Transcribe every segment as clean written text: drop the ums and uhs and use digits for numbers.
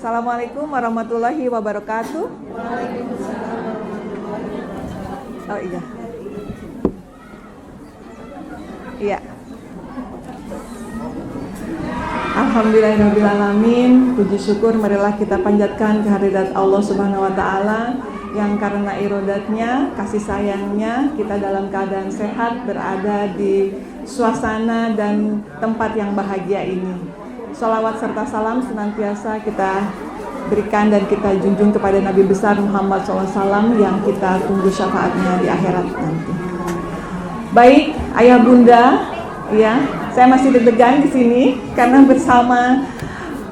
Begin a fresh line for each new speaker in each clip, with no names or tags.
Assalamualaikum warahmatullahi wabarakatuh. Oh iya. Iya. Alhamdulillahirrahmanirrahim. Puji syukur marilah kita panjatkan kehadirat Allah Subhanahu wa Ta'ala, yang karena irodatnya, kasih sayangnya, kita dalam keadaan sehat berada di suasana dan tempat yang bahagia ini. Sholawat serta salam senantiasa kita berikan dan kita junjung kepada Nabi besar Muhammad SAW yang kita tunggu syafaatnya di akhirat nanti. Baik, ayah bunda, ya, saya masih deg-degan di sini karena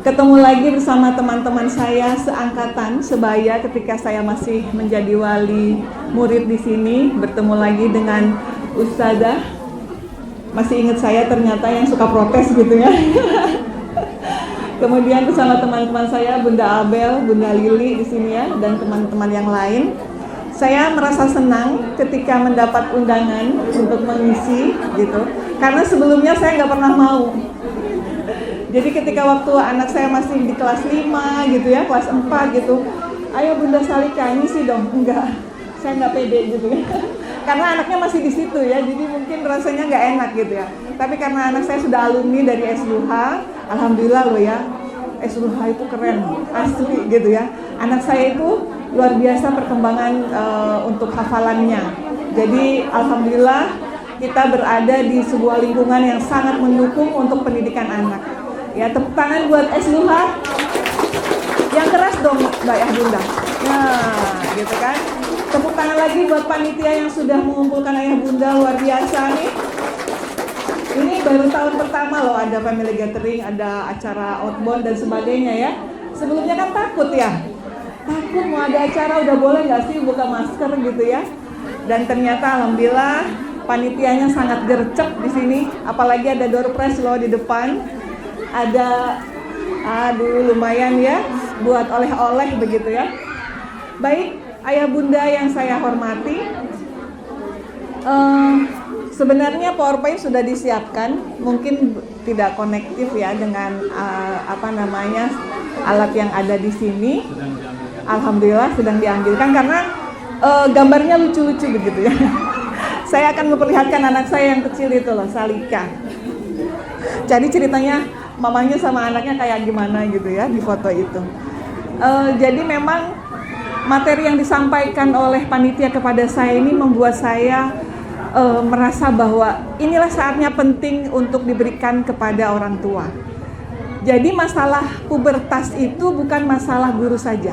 ketemu lagi bersama teman-teman saya seangkatan, sebaya ketika saya masih menjadi wali murid di sini, bertemu lagi dengan ustadzah. Masih ingat saya ternyata yang suka protes gitu ya. Kemudian bersama teman-teman saya, Bunda Abel, Bunda Lili di sini ya, dan teman-teman yang lain. Saya merasa senang ketika mendapat undangan untuk mengisi gitu, karena sebelumnya saya nggak pernah mau. Jadi ketika waktu anak saya masih di kelas 5 gitu ya, kelas 4 gitu, ayo Bunda Salika ngisi dong, enggak, saya nggak pede gitu ya. Karena anaknya masih di situ ya, jadi mungkin rasanya nggak enak gitu ya. Tapi karena anak saya sudah alumni dari SLUH, alhamdulillah loh ya, SLUH itu keren, asli gitu ya. Anak saya itu luar biasa perkembangan untuk hafalannya. Jadi alhamdulillah kita berada di sebuah lingkungan yang sangat mendukung untuk pendidikan anak. Ya, tepuk tangan buat SLUH. Yang keras dong Mbak ya Bunda. Nah, gitu kan. Tepuk tangan lagi buat panitia yang sudah mengumpulkan ayah bunda, luar biasa nih. Ini baru tahun pertama loh, ada family gathering, ada acara outbound dan sebagainya ya. Sebelumnya kan takut ya. Takut mau ada acara udah boleh nggak sih buka masker gitu ya. Dan ternyata alhamdulillah panitianya sangat gercep di sini. Apalagi ada door prize loh di depan. Ada lumayan ya buat oleh-oleh begitu ya. Baik, ayah bunda yang saya hormati, sebenarnya PowerPoint sudah disiapkan, mungkin tidak konektif ya dengan alat yang ada di sini. Alhamdulillah sedang diambilkan karena gambarnya lucu-lucu begitu ya. Saya akan memperlihatkan anak saya yang kecil itu loh, Salika. Jadi ceritanya mamanya sama anaknya kayak gimana gitu ya di foto itu. Jadi memang materi yang disampaikan oleh panitia kepada saya ini membuat saya merasa bahwa inilah saatnya penting untuk diberikan kepada orang tua. Jadi masalah pubertas itu bukan masalah guru saja,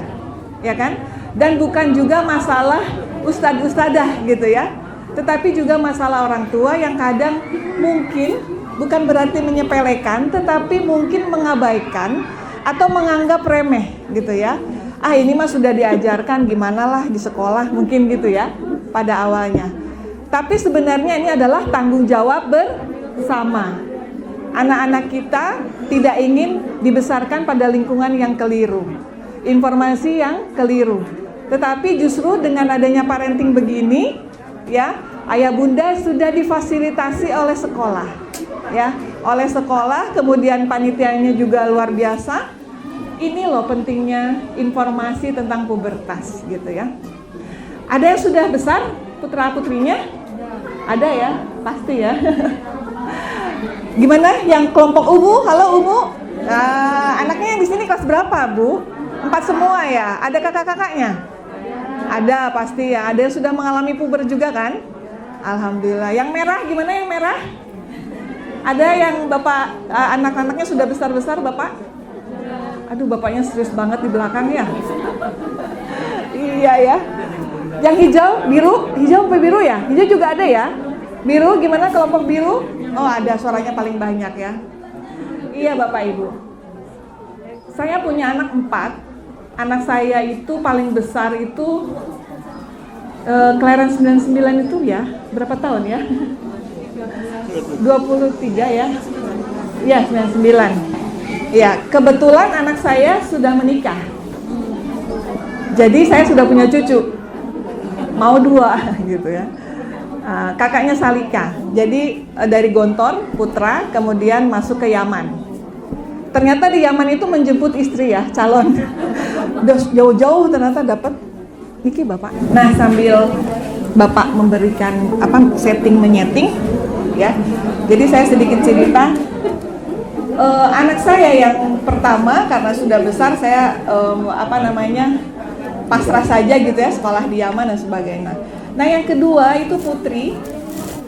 ya kan? Dan bukan juga masalah ustadz-ustadzah gitu ya. Tetapi juga masalah orang tua yang kadang mungkin bukan berarti menyepelekan, tetapi mungkin mengabaikan atau menganggap remeh gitu ya. Ini mah sudah diajarkan, gimana lah di sekolah, mungkin gitu ya pada awalnya. Tapi sebenarnya ini adalah tanggung jawab bersama. Anak-anak kita tidak ingin dibesarkan pada lingkungan yang keliru, informasi yang keliru. Tetapi justru dengan adanya parenting begini, ya, ayah bunda sudah difasilitasi oleh sekolah, ya, oleh sekolah, kemudian panitianya juga luar biasa. Ini loh pentingnya informasi tentang pubertas gitu ya. Ada yang sudah besar putra-putrinya? Ada ya, pasti ya. Gimana yang kelompok Umu? Halo Umu. Anaknya yang di sini kelas berapa, Bu? 4 semua ya? Ada kakak-kakaknya? Ada pasti ya. Ada yang sudah mengalami puber juga kan? Alhamdulillah. Yang merah gimana yang merah? Ada yang Bapak anak-anaknya sudah besar-besar, Bapak? Aduh, bapaknya serius banget di belakang ya. Iya ya. Yang hijau, biru, hijau apa biru ya? Hijau juga ada ya? Biru gimana kelompok biru? Oh, ada, suaranya paling banyak ya. Iya Bapak Ibu. Saya punya anak 4. Anak saya itu paling besar itu kelahiran 99 itu ya. Berapa tahun ya? 23 ya. Iya, 99. Ya, kebetulan anak saya sudah menikah. Jadi saya sudah punya cucu. Mau 2 gitu ya. Kakaknya Salika. Jadi dari Gontor, Putra, kemudian masuk ke Yaman. Ternyata di Yaman itu menjemput istri ya, calon. Udah jauh-jauh ternyata dapat niki Bapak. Nah, sambil Bapak memberikan menyeting ya. Jadi saya sedikit cerita. Anak saya yang pertama karena sudah besar saya pasrah saja gitu ya, sekolah di Yaman dan sebagainya. Nah, yang kedua itu putri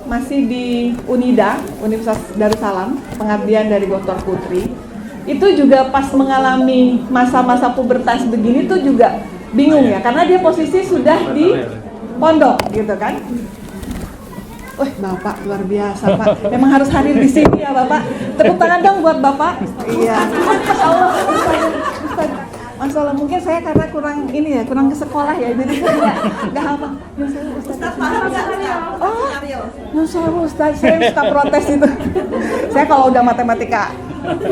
masih di UNIDA, Universitas Darussalam, pengabdian dari Dr. Putri. Itu juga pas mengalami masa-masa pubertas begini tuh juga bingung ya, karena dia posisi sudah di pondok gitu kan. Wah, Bapak luar biasa Pak, memang harus hadir di sini ya Bapak. Tepuk tangan dong buat Bapak. Iya. Masya Allah, Ustaz. Masalah mungkin saya karena kurang ke sekolah ya, jadi saya nggak hafal. Ustaz Ustaz, saya suka protes itu. Saya kalau udah matematika,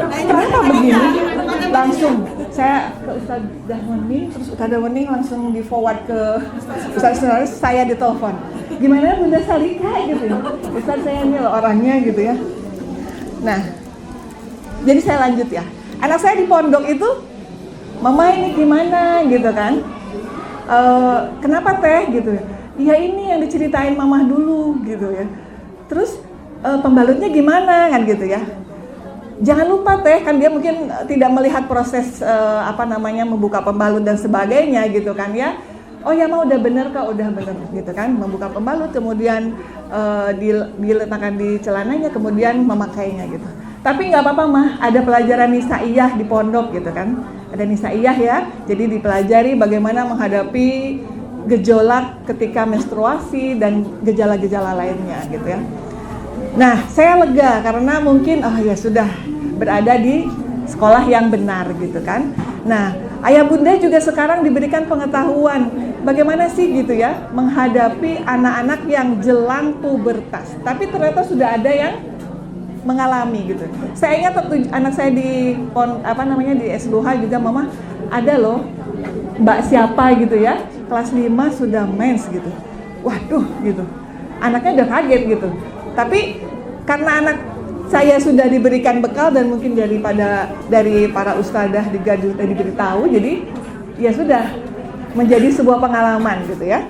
kenapa begini? Langsung saya ke Ustaz Dahwening, terus Ustaz Dahwening langsung di forward ke Ustaz, saya ditelepon. Gimana Bunda Salika gitu? Ustaz, saya ini loh orangnya gitu ya. Nah, jadi saya lanjut ya. Anak saya di pondok itu, Mama ini gimana gitu kan? Kenapa teh gitu? Ya ini yang diceritain Mama dulu gitu ya. Terus pembalutnya gimana kan gitu ya? Jangan lupa teh, kan dia mungkin tidak melihat proses membuka pembalut dan sebagainya gitu kan ya. Oh ya Ma, udah bener Kak, udah bener gitu kan. Membuka pembalut kemudian diletakkan di celananya kemudian memakainya gitu. Tapi nggak apa-apa Mah, ada pelajaran nisaiyah di pondok gitu kan. Ada nisaiyah ya, jadi dipelajari bagaimana menghadapi gejolak ketika menstruasi dan gejala-gejala lainnya gitu ya. Nah, saya lega karena mungkin ya sudah berada di sekolah yang benar gitu kan. Nah, ayah bunda juga sekarang diberikan pengetahuan bagaimana sih gitu ya menghadapi anak-anak yang jelang pubertas. Tapi ternyata sudah ada yang mengalami gitu. Saya ingat waktu anak saya di di S2H juga, Mama ada loh Mbak siapa gitu ya, kelas 5 sudah mens gitu. Waduh gitu. Anaknya udah kaget gitu. Tapi karena anak saya sudah diberikan bekal dan mungkin dari para ustadzah diberitahu, jadi ya sudah menjadi sebuah pengalaman gitu ya.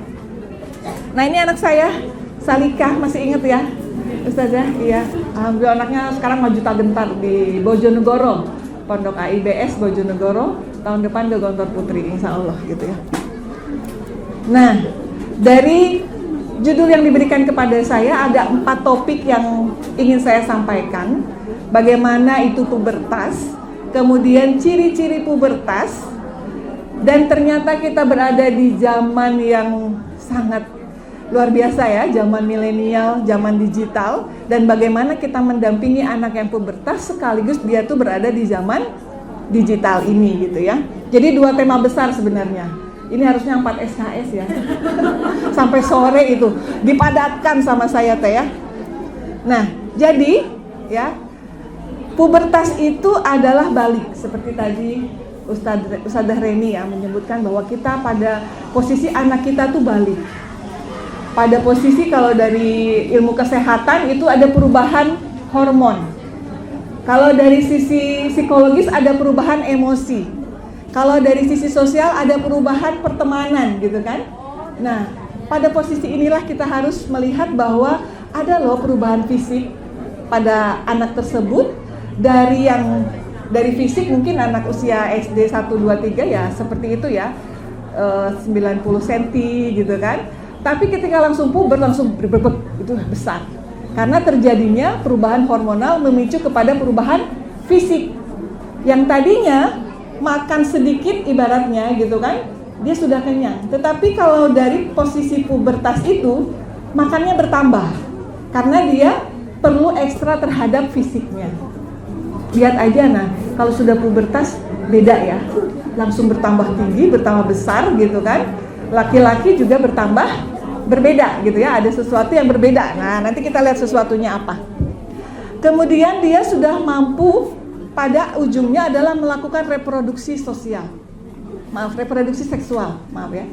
Nah, ini anak saya Salika, masih ingat ya Ustazah? Iya, alhamdulillah anaknya sekarang maju tak gentar di Bojonegoro, Pondok AIBS Bojonegoro, tahun depan ke Gontor Putri insya Allah gitu ya. Nah, dari judul yang diberikan kepada saya ada 4 topik yang ingin saya sampaikan. Bagaimana itu pubertas, kemudian ciri-ciri pubertas, dan ternyata kita berada di zaman yang sangat luar biasa ya, zaman milenial, zaman digital, dan bagaimana kita mendampingi anak yang pubertas sekaligus dia tuh berada di zaman digital ini gitu ya. Jadi 2 tema besar sebenarnya. Ini harusnya 4 SKS ya. Sampai sore itu dipadatkan sama saya teh ya. Nah, jadi ya pubertas itu adalah balik seperti tadi Ustadzah Reni ya menyebutkan bahwa kita pada posisi anak kita tuh balik. Pada posisi kalau dari ilmu kesehatan itu ada perubahan hormon. Kalau dari sisi psikologis ada perubahan emosi. Kalau dari sisi sosial ada perubahan pertemanan gitu kan. Nah, pada posisi inilah kita harus melihat bahwa ada loh perubahan fisik pada anak tersebut. Dari fisik mungkin anak usia SD 1, 2, 3 ya seperti itu ya, 90 cm gitu kan. Tapi ketika langsung puber langsung berbebek itu besar. Karena terjadinya perubahan hormonal memicu kepada perubahan fisik. Yang tadinya makan sedikit ibaratnya gitu kan, dia sudah kenyang. Tetapi kalau dari posisi pubertas itu makannya bertambah. Karena dia perlu ekstra terhadap fisiknya. Lihat aja nah, kalau sudah pubertas beda ya. Langsung bertambah tinggi, bertambah besar gitu kan. Laki-laki juga bertambah berbeda gitu ya, ada sesuatu yang berbeda. Nah, nanti kita lihat sesuatunya apa. Kemudian dia sudah mampu pada ujungnya adalah melakukan reproduksi sosial. Reproduksi seksual, maaf ya.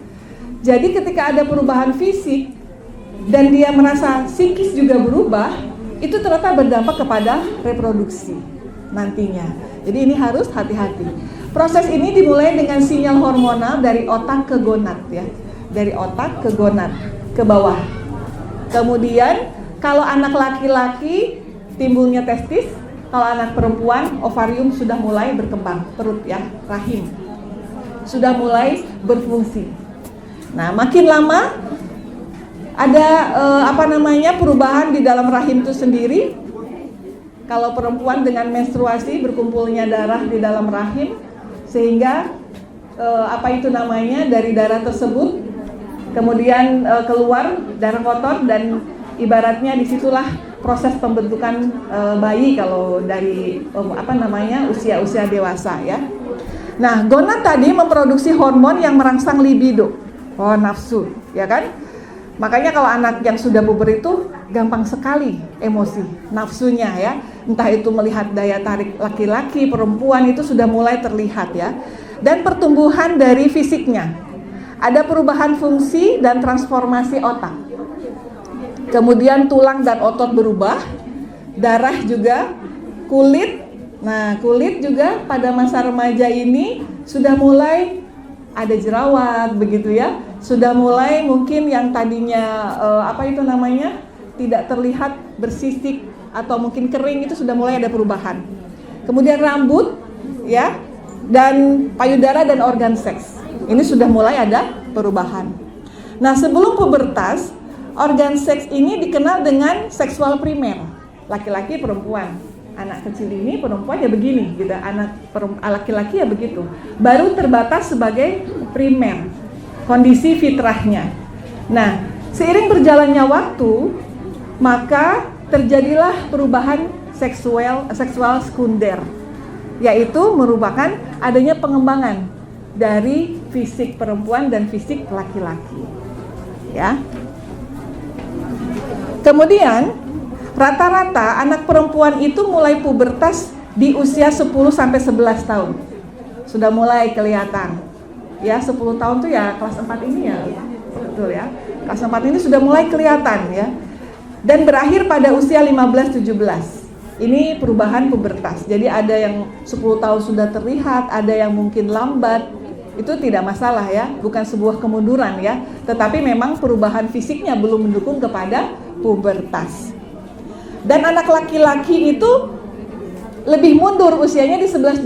Jadi ketika ada perubahan fisik dan dia merasa psikis juga berubah, itu ternyata berdampak kepada reproduksi nantinya. Jadi ini harus hati-hati. Proses ini dimulai dengan sinyal hormonal dari otak ke gonad ya. Dari otak ke gonad, ke bawah. Kemudian kalau anak laki-laki timbulnya testis, kalau anak perempuan ovarium sudah mulai berkembang, perut ya, rahim. Sudah mulai berfungsi. Nah, makin lama ada perubahan di dalam rahim itu sendiri. Kalau perempuan dengan menstruasi berkumpulnya darah di dalam rahim, sehingga dari darah tersebut kemudian keluar darah kotor, dan ibaratnya disitulah proses pembentukan bayi kalau dari usia dewasa ya. Nah, gonad tadi memproduksi hormon yang merangsang libido, nafsu, ya kan? Makanya kalau anak yang sudah puber itu gampang sekali emosi, nafsunya ya. Entah itu melihat daya tarik laki-laki, perempuan itu sudah mulai terlihat ya. Dan pertumbuhan dari fisiknya. Ada perubahan fungsi dan transformasi otak. Kemudian tulang dan otot berubah, darah juga, kulit. Nah, kulit juga pada masa remaja ini sudah mulai ada jerawat begitu ya. Sudah mulai mungkin yang tadinya tidak terlihat bersisik atau mungkin kering, itu sudah mulai ada perubahan. Kemudian rambut ya, dan payudara dan organ seks. Ini sudah mulai ada perubahan. Nah, sebelum pubertas, organ seks ini dikenal dengan seksual primer. Laki-laki, perempuan. Anak kecil ini perempuan ya begini gitu, laki-laki ya begitu. Baru terbatas sebagai primer, kondisi fitrahnya. Nah, seiring berjalannya waktu, maka terjadilah perubahan seksual sekunder, yaitu merupakan adanya pengembangan dari fisik perempuan dan fisik laki-laki. Ya. Kemudian rata-rata anak perempuan itu mulai pubertas di usia 10 sampai 11 tahun. Sudah mulai kelihatan. Ya, 10 tahun tuh ya kelas 4 ini ya. Betul ya. Kelas 4 ini sudah mulai kelihatan ya. Dan berakhir pada usia 15-17. Ini perubahan pubertas. Jadi ada yang 10 tahun sudah terlihat, ada yang mungkin lambat. Itu tidak masalah ya, bukan sebuah kemunduran ya. Tetapi memang perubahan fisiknya belum mendukung kepada pubertas. Dan anak laki-laki itu lebih mundur usianya di 11-12.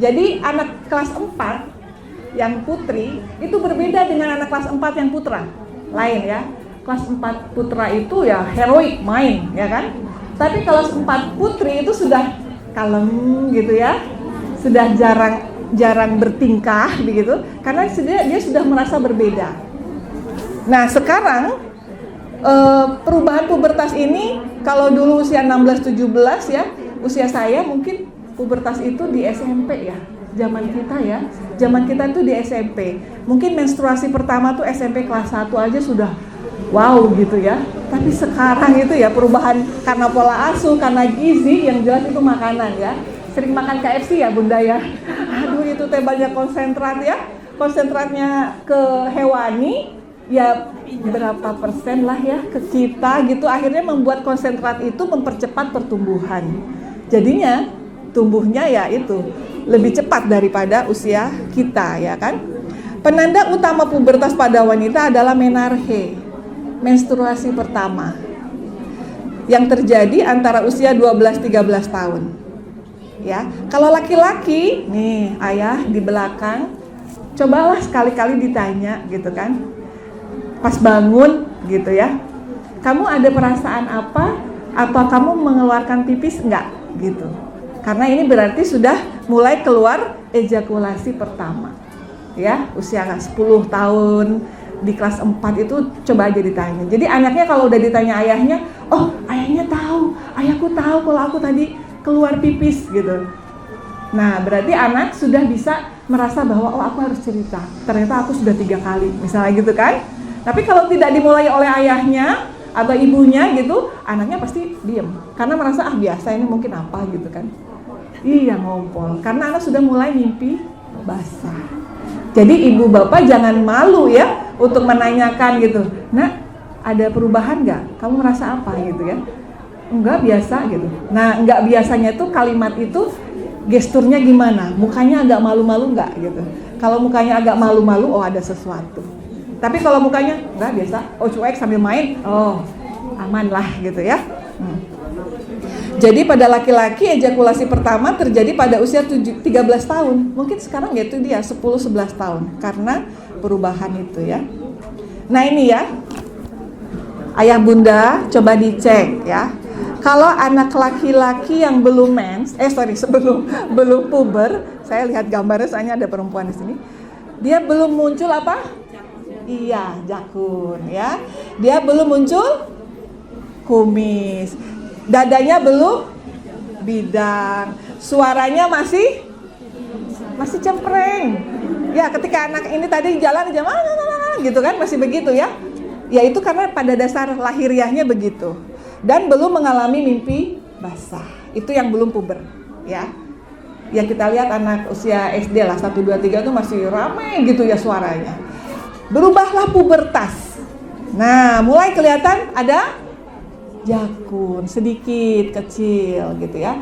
Jadi anak kelas 4 yang putri itu berbeda dengan anak kelas 4 yang putra. Lain ya. Kelas 4 putra itu ya heroik, main ya kan. Tapi kelas 4 putri itu sudah kalem gitu ya. Sudah jarang bertingkah begitu, karena dia sudah merasa berbeda. Nah, sekarang perubahan pubertas ini, kalau dulu usia 16-17 ya, usia saya mungkin pubertas itu di SMP ya, zaman kita ya. Zaman kita itu di SMP. Mungkin menstruasi pertama tuh SMP kelas 1 aja sudah wow gitu ya. Tapi sekarang itu ya perubahan karena pola asuh, karena gizi, yang jelas itu makanan ya. Sering makan KFC ya Bunda ya. Aduh, itu teh banyak konsentrat ya. Konsentratnya ke hewani. Ya berapa persen lah ya ke kita gitu, akhirnya membuat konsentrat itu mempercepat pertumbuhan. Jadinya tumbuhnya ya itu lebih cepat daripada usia kita ya kan. Penanda utama pubertas pada wanita adalah menarche, menstruasi pertama, yang terjadi antara usia 12-13 tahun. Ya, kalau laki-laki nih ayah di belakang, cobalah sekali-kali ditanya gitu kan. Pas bangun gitu ya, kamu ada perasaan apa, atau kamu mengeluarkan pipis enggak gitu. Karena ini berarti sudah mulai keluar ejakulasi pertama ya, usia 10 tahun di kelas 4 itu coba aja ditanya. Jadi anaknya kalau udah ditanya ayahnya, oh ayahnya tahu, ayahku tahu kalau aku tadi keluar pipis gitu. Nah, berarti anak sudah bisa merasa bahwa oh aku harus cerita, ternyata aku sudah 3 kali misalnya gitu kan. Tapi kalau tidak dimulai oleh ayahnya atau ibunya gitu, anaknya pasti diem. Karena merasa biasa, ini mungkin apa gitu kan. Iya, ngompol. Karena anak sudah mulai mimpi basah. Jadi ibu bapak jangan malu ya untuk menanyakan gitu. Nah, ada perubahan nggak? Kamu merasa apa gitu ya? Enggak, biasa gitu. Nah, enggak biasanya tuh kalimat itu gesturnya gimana, mukanya agak malu-malu nggak gitu. Kalau mukanya agak malu-malu, oh ada sesuatu. Tapi kalau mukanya nggak biasa, oh cuek sambil main, oh aman lah gitu ya. Jadi pada laki-laki ejakulasi pertama terjadi pada usia 13 tahun. Mungkin sekarang ya itu dia 10-11 tahun karena perubahan itu ya. Nah ini ya, ayah bunda coba dicek ya. Kalau anak laki-laki yang belum belum puber, saya lihat gambarnya soalnya ada perempuan di sini. Dia belum muncul apa? Iya, jakun ya. Dia belum muncul kumis. Dadanya belum bidang. Suaranya masih cempreng. Ya, ketika anak ini tadi jalan aja gitu kan, masih begitu ya. Ya itu karena pada dasar lahiriahnya begitu. Dan belum mengalami mimpi basah. Itu yang belum puber ya. Yang kita lihat anak usia SD lah 1, 2, 3 itu masih ramai gitu ya suaranya. Berubahlah pubertas. Nah, mulai kelihatan ada jakun sedikit kecil gitu ya.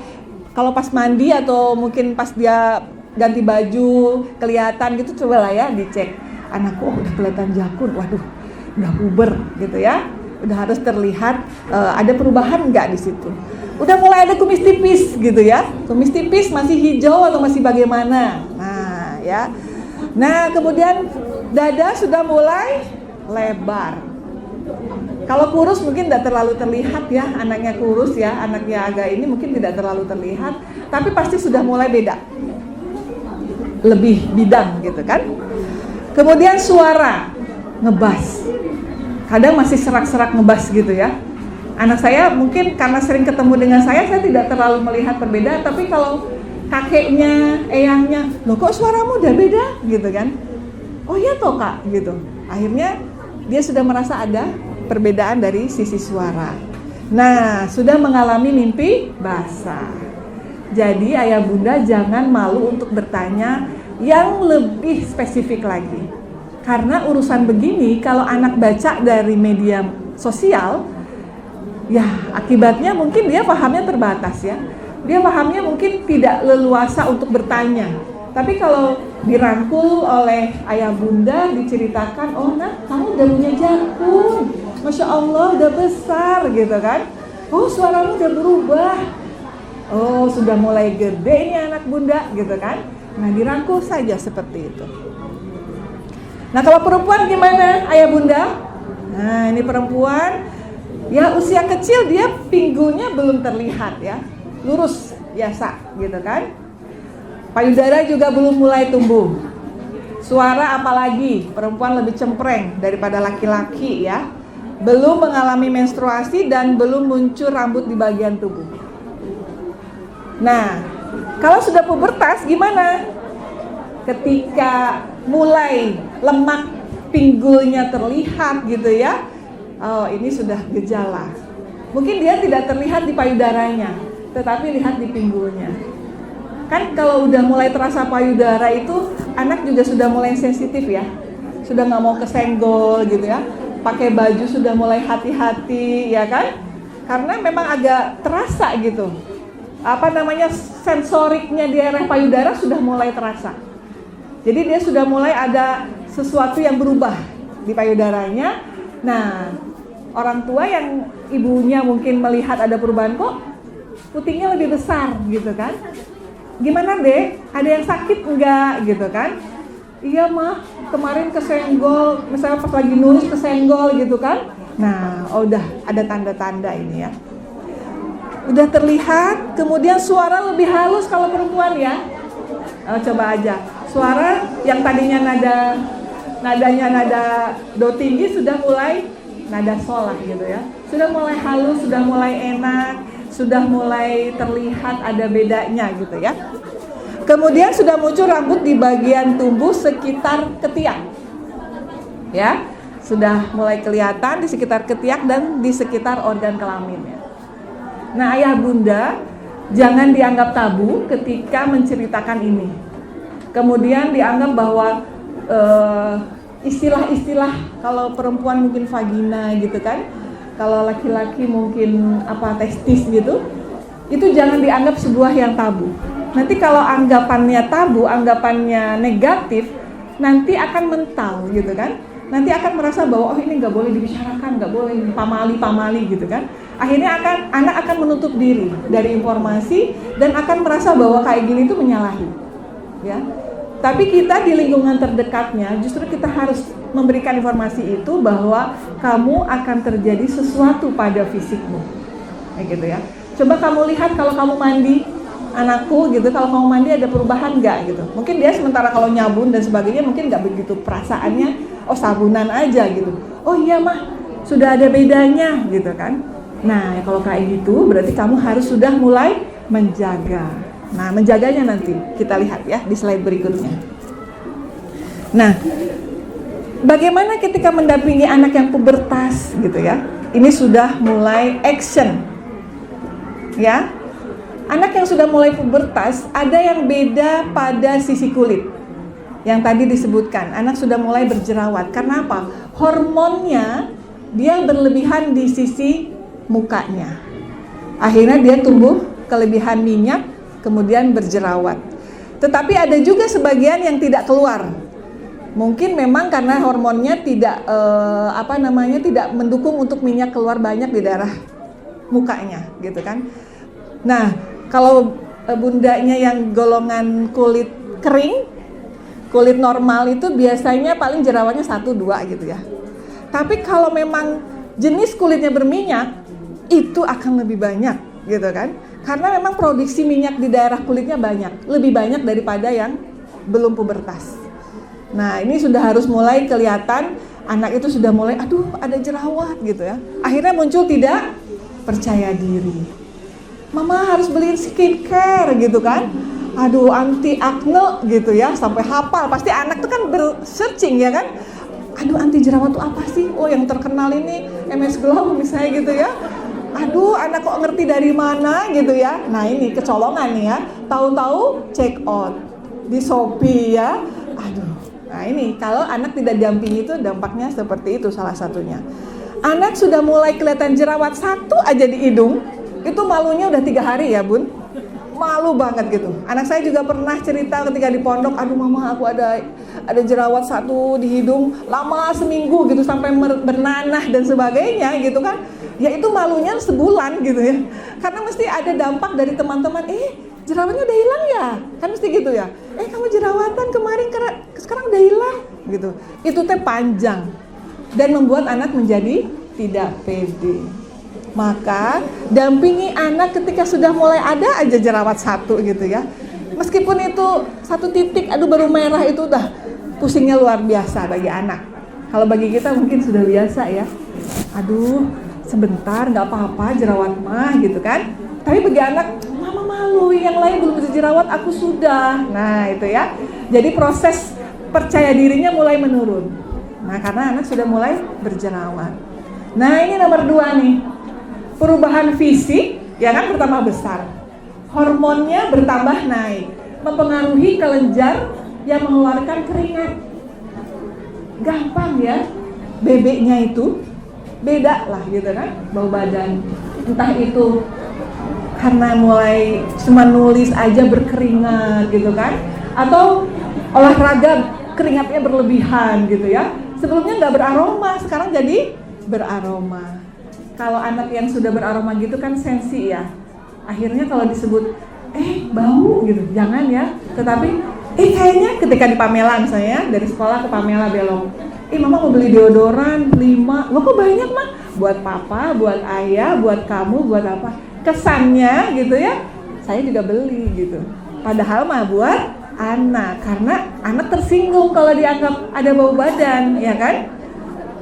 Kalau pas mandi atau mungkin pas dia ganti baju kelihatan gitu, cobalah ya dicek. Anakku udah kelihatan jakun, waduh udah puber gitu ya. Udah harus terlihat ada perubahan nggak di situ. Udah mulai ada kumis tipis gitu ya. Kumis tipis masih hijau atau masih bagaimana? Nah ya. Nah kemudian dada sudah mulai lebar. Kalau kurus mungkin tidak terlalu terlihat ya, anaknya kurus ya, anaknya agak ini mungkin tidak terlalu terlihat, tapi pasti sudah mulai beda. Lebih bidang gitu kan. Kemudian suara ngebas. Kadang masih serak-serak ngebas gitu ya. Anak saya mungkin karena sering ketemu dengan saya tidak terlalu melihat perbedaan. Tapi kalau kakeknya, eyangnya, loh kok suaramu udah beda gitu kan. Oh iya toh kak gitu. Akhirnya dia sudah merasa ada perbedaan dari sisi suara. Nah sudah mengalami mimpi basah. Jadi ayah bunda jangan malu untuk bertanya yang lebih spesifik lagi. Karena urusan begini, kalau anak baca dari media sosial, ya akibatnya mungkin dia pahamnya terbatas ya. Dia pahamnya mungkin tidak leluasa untuk bertanya. Tapi kalau dirangkul oleh ayah bunda, diceritakan, oh nak kamu udah punya jakun, Masya Allah udah besar gitu kan. Oh suaramu udah berubah. Oh sudah mulai gede nih anak bunda gitu kan. Nah dirangkul saja seperti itu. Nah kalau perempuan gimana ayah bunda? Nah ini perempuan ya usia kecil dia pinggulnya belum terlihat ya, lurus biasa gitu kan. Payudara juga belum mulai tumbuh. Suara apalagi perempuan lebih cempreng daripada laki-laki ya. Belum mengalami menstruasi dan belum muncul rambut di bagian tubuh. Nah kalau sudah pubertas gimana? Ketika mulai lemak pinggulnya terlihat gitu ya, oh ini sudah gejala. Mungkin dia tidak terlihat di payudaranya, tetapi lihat di pinggulnya. Kan kalau udah mulai terasa payudara itu, anak juga sudah mulai sensitif ya, sudah nggak mau kesenggol gitu ya, pakai baju sudah mulai hati-hati ya kan, karena memang agak terasa gitu. Sensoriknya di area payudara sudah mulai terasa. Jadi dia sudah mulai ada sesuatu yang berubah di payudaranya. Nah, orang tua yang ibunya mungkin melihat ada perubahan, kok putingnya lebih besar gitu kan. Gimana dek? Ada yang sakit enggak gitu kan? Iya mah, kemarin kesenggol, misalnya pas lagi nulis kesenggol gitu kan. Nah, udah ada tanda-tanda ini ya. Udah terlihat, kemudian suara lebih halus kalau perempuan ya. Coba aja. Suara yang tadinya nadanya nada do tinggi sudah mulai nada sol lah gitu ya. Sudah mulai halus, sudah mulai enak, sudah mulai terlihat ada bedanya gitu ya. Kemudian sudah muncul rambut di bagian tubuh sekitar ketiak. Ya, sudah mulai kelihatan di sekitar ketiak dan di sekitar organ kelaminnya. Nah, ayah bunda jangan dianggap tabu ketika menceritakan ini. Kemudian dianggap bahwa istilah-istilah kalau perempuan mungkin vagina gitu kan, kalau laki-laki mungkin testis gitu, itu jangan dianggap sebuah yang tabu. Nanti kalau anggapannya tabu, anggapannya negatif, nanti akan mental gitu kan. Nanti akan merasa bahwa oh ini nggak boleh dibicarakan, nggak boleh pamali gitu kan. Akhirnya anak akan menutup diri dari informasi dan akan merasa bahwa kayak gini itu menyalahi, ya. Tapi kita di lingkungan terdekatnya justru kita harus memberikan informasi itu bahwa kamu akan terjadi sesuatu pada fisikmu, kayak gitu ya. Coba kamu lihat kalau kamu mandi, anakku gitu, kalau kamu mandi ada perubahan nggak gitu. Mungkin dia sementara kalau nyabun dan sebagainya mungkin nggak begitu perasaannya, oh sabunan aja gitu. Oh iya mah, sudah ada bedanya gitu kan. Nah kalau kayak gitu berarti kamu harus sudah mulai menjaga. Nah menjaganya nanti kita lihat ya di slide berikutnya. Nah bagaimana ketika mendampingi anak yang pubertas gitu ya. Ini sudah mulai action ya. Anak yang sudah mulai pubertas ada yang beda pada sisi kulit. Yang tadi disebutkan, anak sudah mulai berjerawat. Karena apa? Hormonnya dia berlebihan di sisi mukanya. Akhirnya dia tumbuh kelebihan minyak, kemudian berjerawat. Tetapi ada juga sebagian yang tidak keluar. Mungkin memang karena hormonnya tidak tidak mendukung untuk minyak keluar banyak di daerah mukanya, gitu kan. Nah, kalau bundanya yang golongan kulit kering, kulit normal itu biasanya paling jerawatnya 1-2 gitu ya. Tapi kalau memang jenis kulitnya berminyak, itu akan lebih banyak gitu kan. Karena memang produksi minyak di daerah kulitnya banyak, lebih banyak daripada yang belum pubertas. Nah, ini sudah harus mulai kelihatan anak itu sudah mulai aduh ada jerawat gitu ya. Akhirnya muncul tidak percaya diri. Mama harus beliin skincare gitu kan. Aduh anti akne gitu ya, sampai hafal. Pasti anak tuh kan ber-searching ya kan. Aduh anti jerawat tuh apa sih? Oh yang terkenal ini MS Glow misalnya gitu ya. Aduh anak kok ngerti dari mana gitu ya. Nah ini kecolongan nih ya. Tahu-tahu check out di Shopee ya. Aduh. Nah ini kalau anak tidak didampingi itu dampaknya seperti itu salah satunya. Anak sudah mulai kelihatan jerawat satu aja di hidung, itu malunya udah 3 hari ya bun. Malu banget gitu. Anak saya juga pernah cerita ketika di pondok, aduh mama aku ada jerawat satu di hidung, lama seminggu gitu sampai bernanah dan sebagainya gitu kan. Ya itu malunya sebulan gitu ya. Karena mesti ada dampak dari teman-teman, jerawatnya udah hilang ya? Kan mesti gitu ya. Kamu jerawatan kemarin sekarang udah hilang gitu. Itu teh panjang dan membuat anak menjadi tidak pede. Maka dampingi anak ketika sudah mulai ada aja jerawat satu gitu ya. Meskipun itu 1 titik, aduh baru merah itu udah pusingnya luar biasa bagi anak. Kalau bagi kita mungkin sudah biasa ya. Aduh sebentar nggak apa-apa jerawat mah gitu kan. Tapi bagi anak, mama malu yang lain belum bisa jerawat, aku sudah. Nah itu ya. Jadi proses percaya dirinya mulai menurun. Nah karena anak sudah mulai berjerawat. Nah ini nomor 2 nih. Perubahan fisik, ya kan bertambah besar. Hormonnya bertambah naik, mempengaruhi kelenjar yang mengeluarkan keringat. Gampang ya, bebeknya itu beda lah gitu kan, bau badan. Entah itu karena mulai cuma nulis aja berkeringat gitu kan, atau olahraga keringatnya berlebihan gitu ya. Sebelumnya nggak beraroma, sekarang jadi beraroma. Kalau anak yang sudah beraroma gitu kan sensi ya. Akhirnya kalau disebut, bau gitu, jangan ya. Tetapi, kayaknya ketika di Pamela misalnya, dari sekolah ke Pamela belok. Mama mau beli deodoran 5, kok banyak mah? Buat papa, buat ayah, buat kamu, buat apa? Kesannya gitu ya, saya juga beli gitu. Padahal mah buat anak, karena anak tersinggung kalau dianggap ada bau badan, ya kan?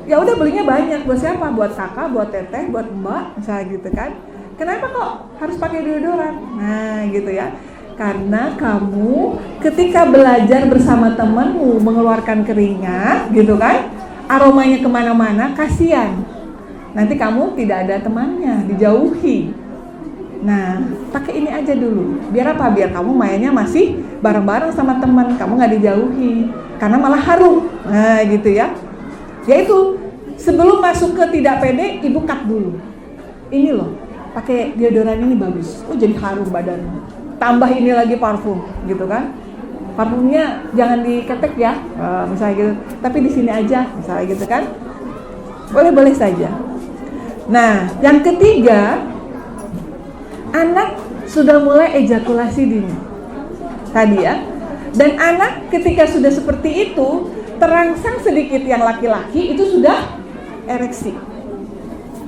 Ya udah belinya banyak, buat siapa? Buat kakak, buat teteh, buat mbak, misalnya gitu kan. Kenapa kok harus pakai deodoran? Nah gitu ya. Karena kamu ketika belajar bersama temanmu mengeluarkan keringat gitu kan, aromanya kemana-mana, kasihan. Nanti kamu tidak ada temannya, dijauhi. Nah pakai ini aja dulu. Biar apa? Biar kamu mainnya masih bareng-bareng sama teman, kamu nggak dijauhi. Karena malah harum. Nah gitu ya. Yaitu sebelum masuk ke tidak pede, ibu cut dulu. Ini loh, pakai deodoran ini bagus. Oh jadi harum badanmu. tambah ini lagi parfum gitu kan. Parfumnya jangan diketek ya, misalnya gitu. Tapi di sini aja, misalnya gitu kan. Boleh-boleh saja. Nah, yang ketiga, anak sudah mulai ejakulasi dini. Tadi ya. Dan anak ketika sudah seperti itu, terangsang sedikit yang laki-laki itu sudah ereksi.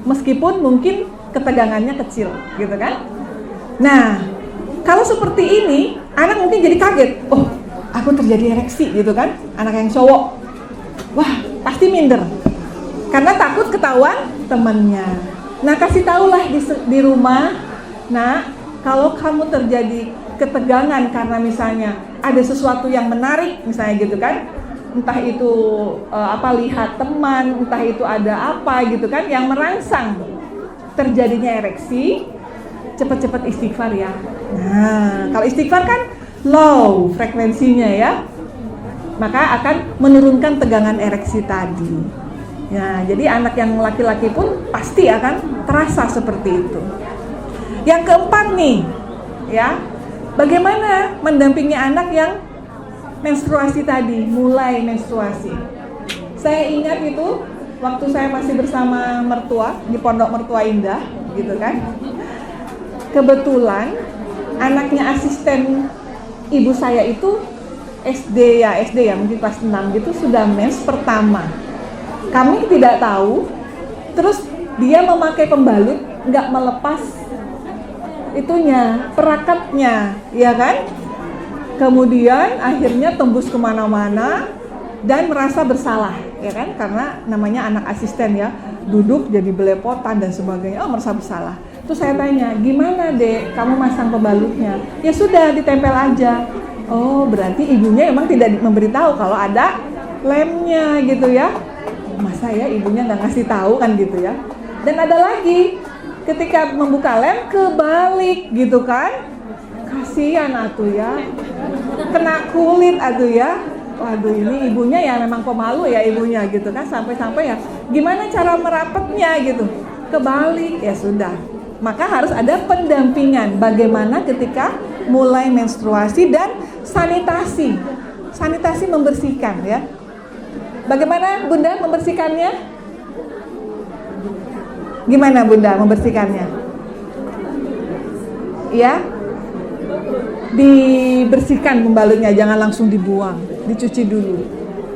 Meskipun mungkin ketegangannya kecil, gitu kan? Nah, kalau seperti ini, anak mungkin jadi kaget. Oh, aku terjadi ereksi, gitu kan? Anak yang cowok. Wah, pasti minder. Karena takut ketahuan temannya. Nah, kasih tahulah di rumah, nah, kalau kamu terjadi ketegangan karena misalnya ada sesuatu yang menarik, misalnya gitu kan, entah itu lihat teman, entah itu ada apa gitu kan, yang merangsang terjadinya ereksi, cepat-cepat istighfar ya. Nah, kalau istighfar kan low frekuensinya ya, maka akan menurunkan tegangan ereksi tadi. Ya, jadi anak yang laki-laki pun pasti akan terasa seperti itu. Yang keempat nih, ya, bagaimana mendampingi anak yang menstruasi tadi, mulai menstruasi. Saya ingat itu waktu saya masih bersama mertua di Pondok Mertua Indah, gitu kan. Kebetulan anaknya asisten ibu saya itu SD ya, mungkin kelas 6 gitu, sudah mens pertama. Kami tidak tahu, terus dia memakai pembalut, nggak melepas itunya, perakatnya, ya kan? Kemudian akhirnya tembus kemana-mana dan merasa bersalah, ya kan? Karena namanya anak asisten ya, duduk jadi belepotan dan sebagainya, merasa bersalah. Terus saya tanya, gimana dek, kamu masang pembalutnya? Ya sudah, ditempel aja. Oh, berarti ibunya emang tidak memberitahu kalau ada lemnya gitu ya. Masa ya ibunya nggak ngasih tahu kan gitu ya. Dan ada lagi, ketika membuka lem kebalik gitu kan. Kasihan atuh ya, kena kulit atuh ya. Waduh, ini ibunya ya memang pemalu ya ibunya gitu kan. Sampai-sampai ya gimana cara merapetnya gitu, kebalik. Ya sudah, maka harus ada pendampingan bagaimana ketika mulai menstruasi dan sanitasi membersihkan ya. Bagaimana Bunda membersihkannya? Gimana Bunda membersihkannya? Ya, dibersihkan pembalutnya, jangan langsung dibuang, dicuci dulu,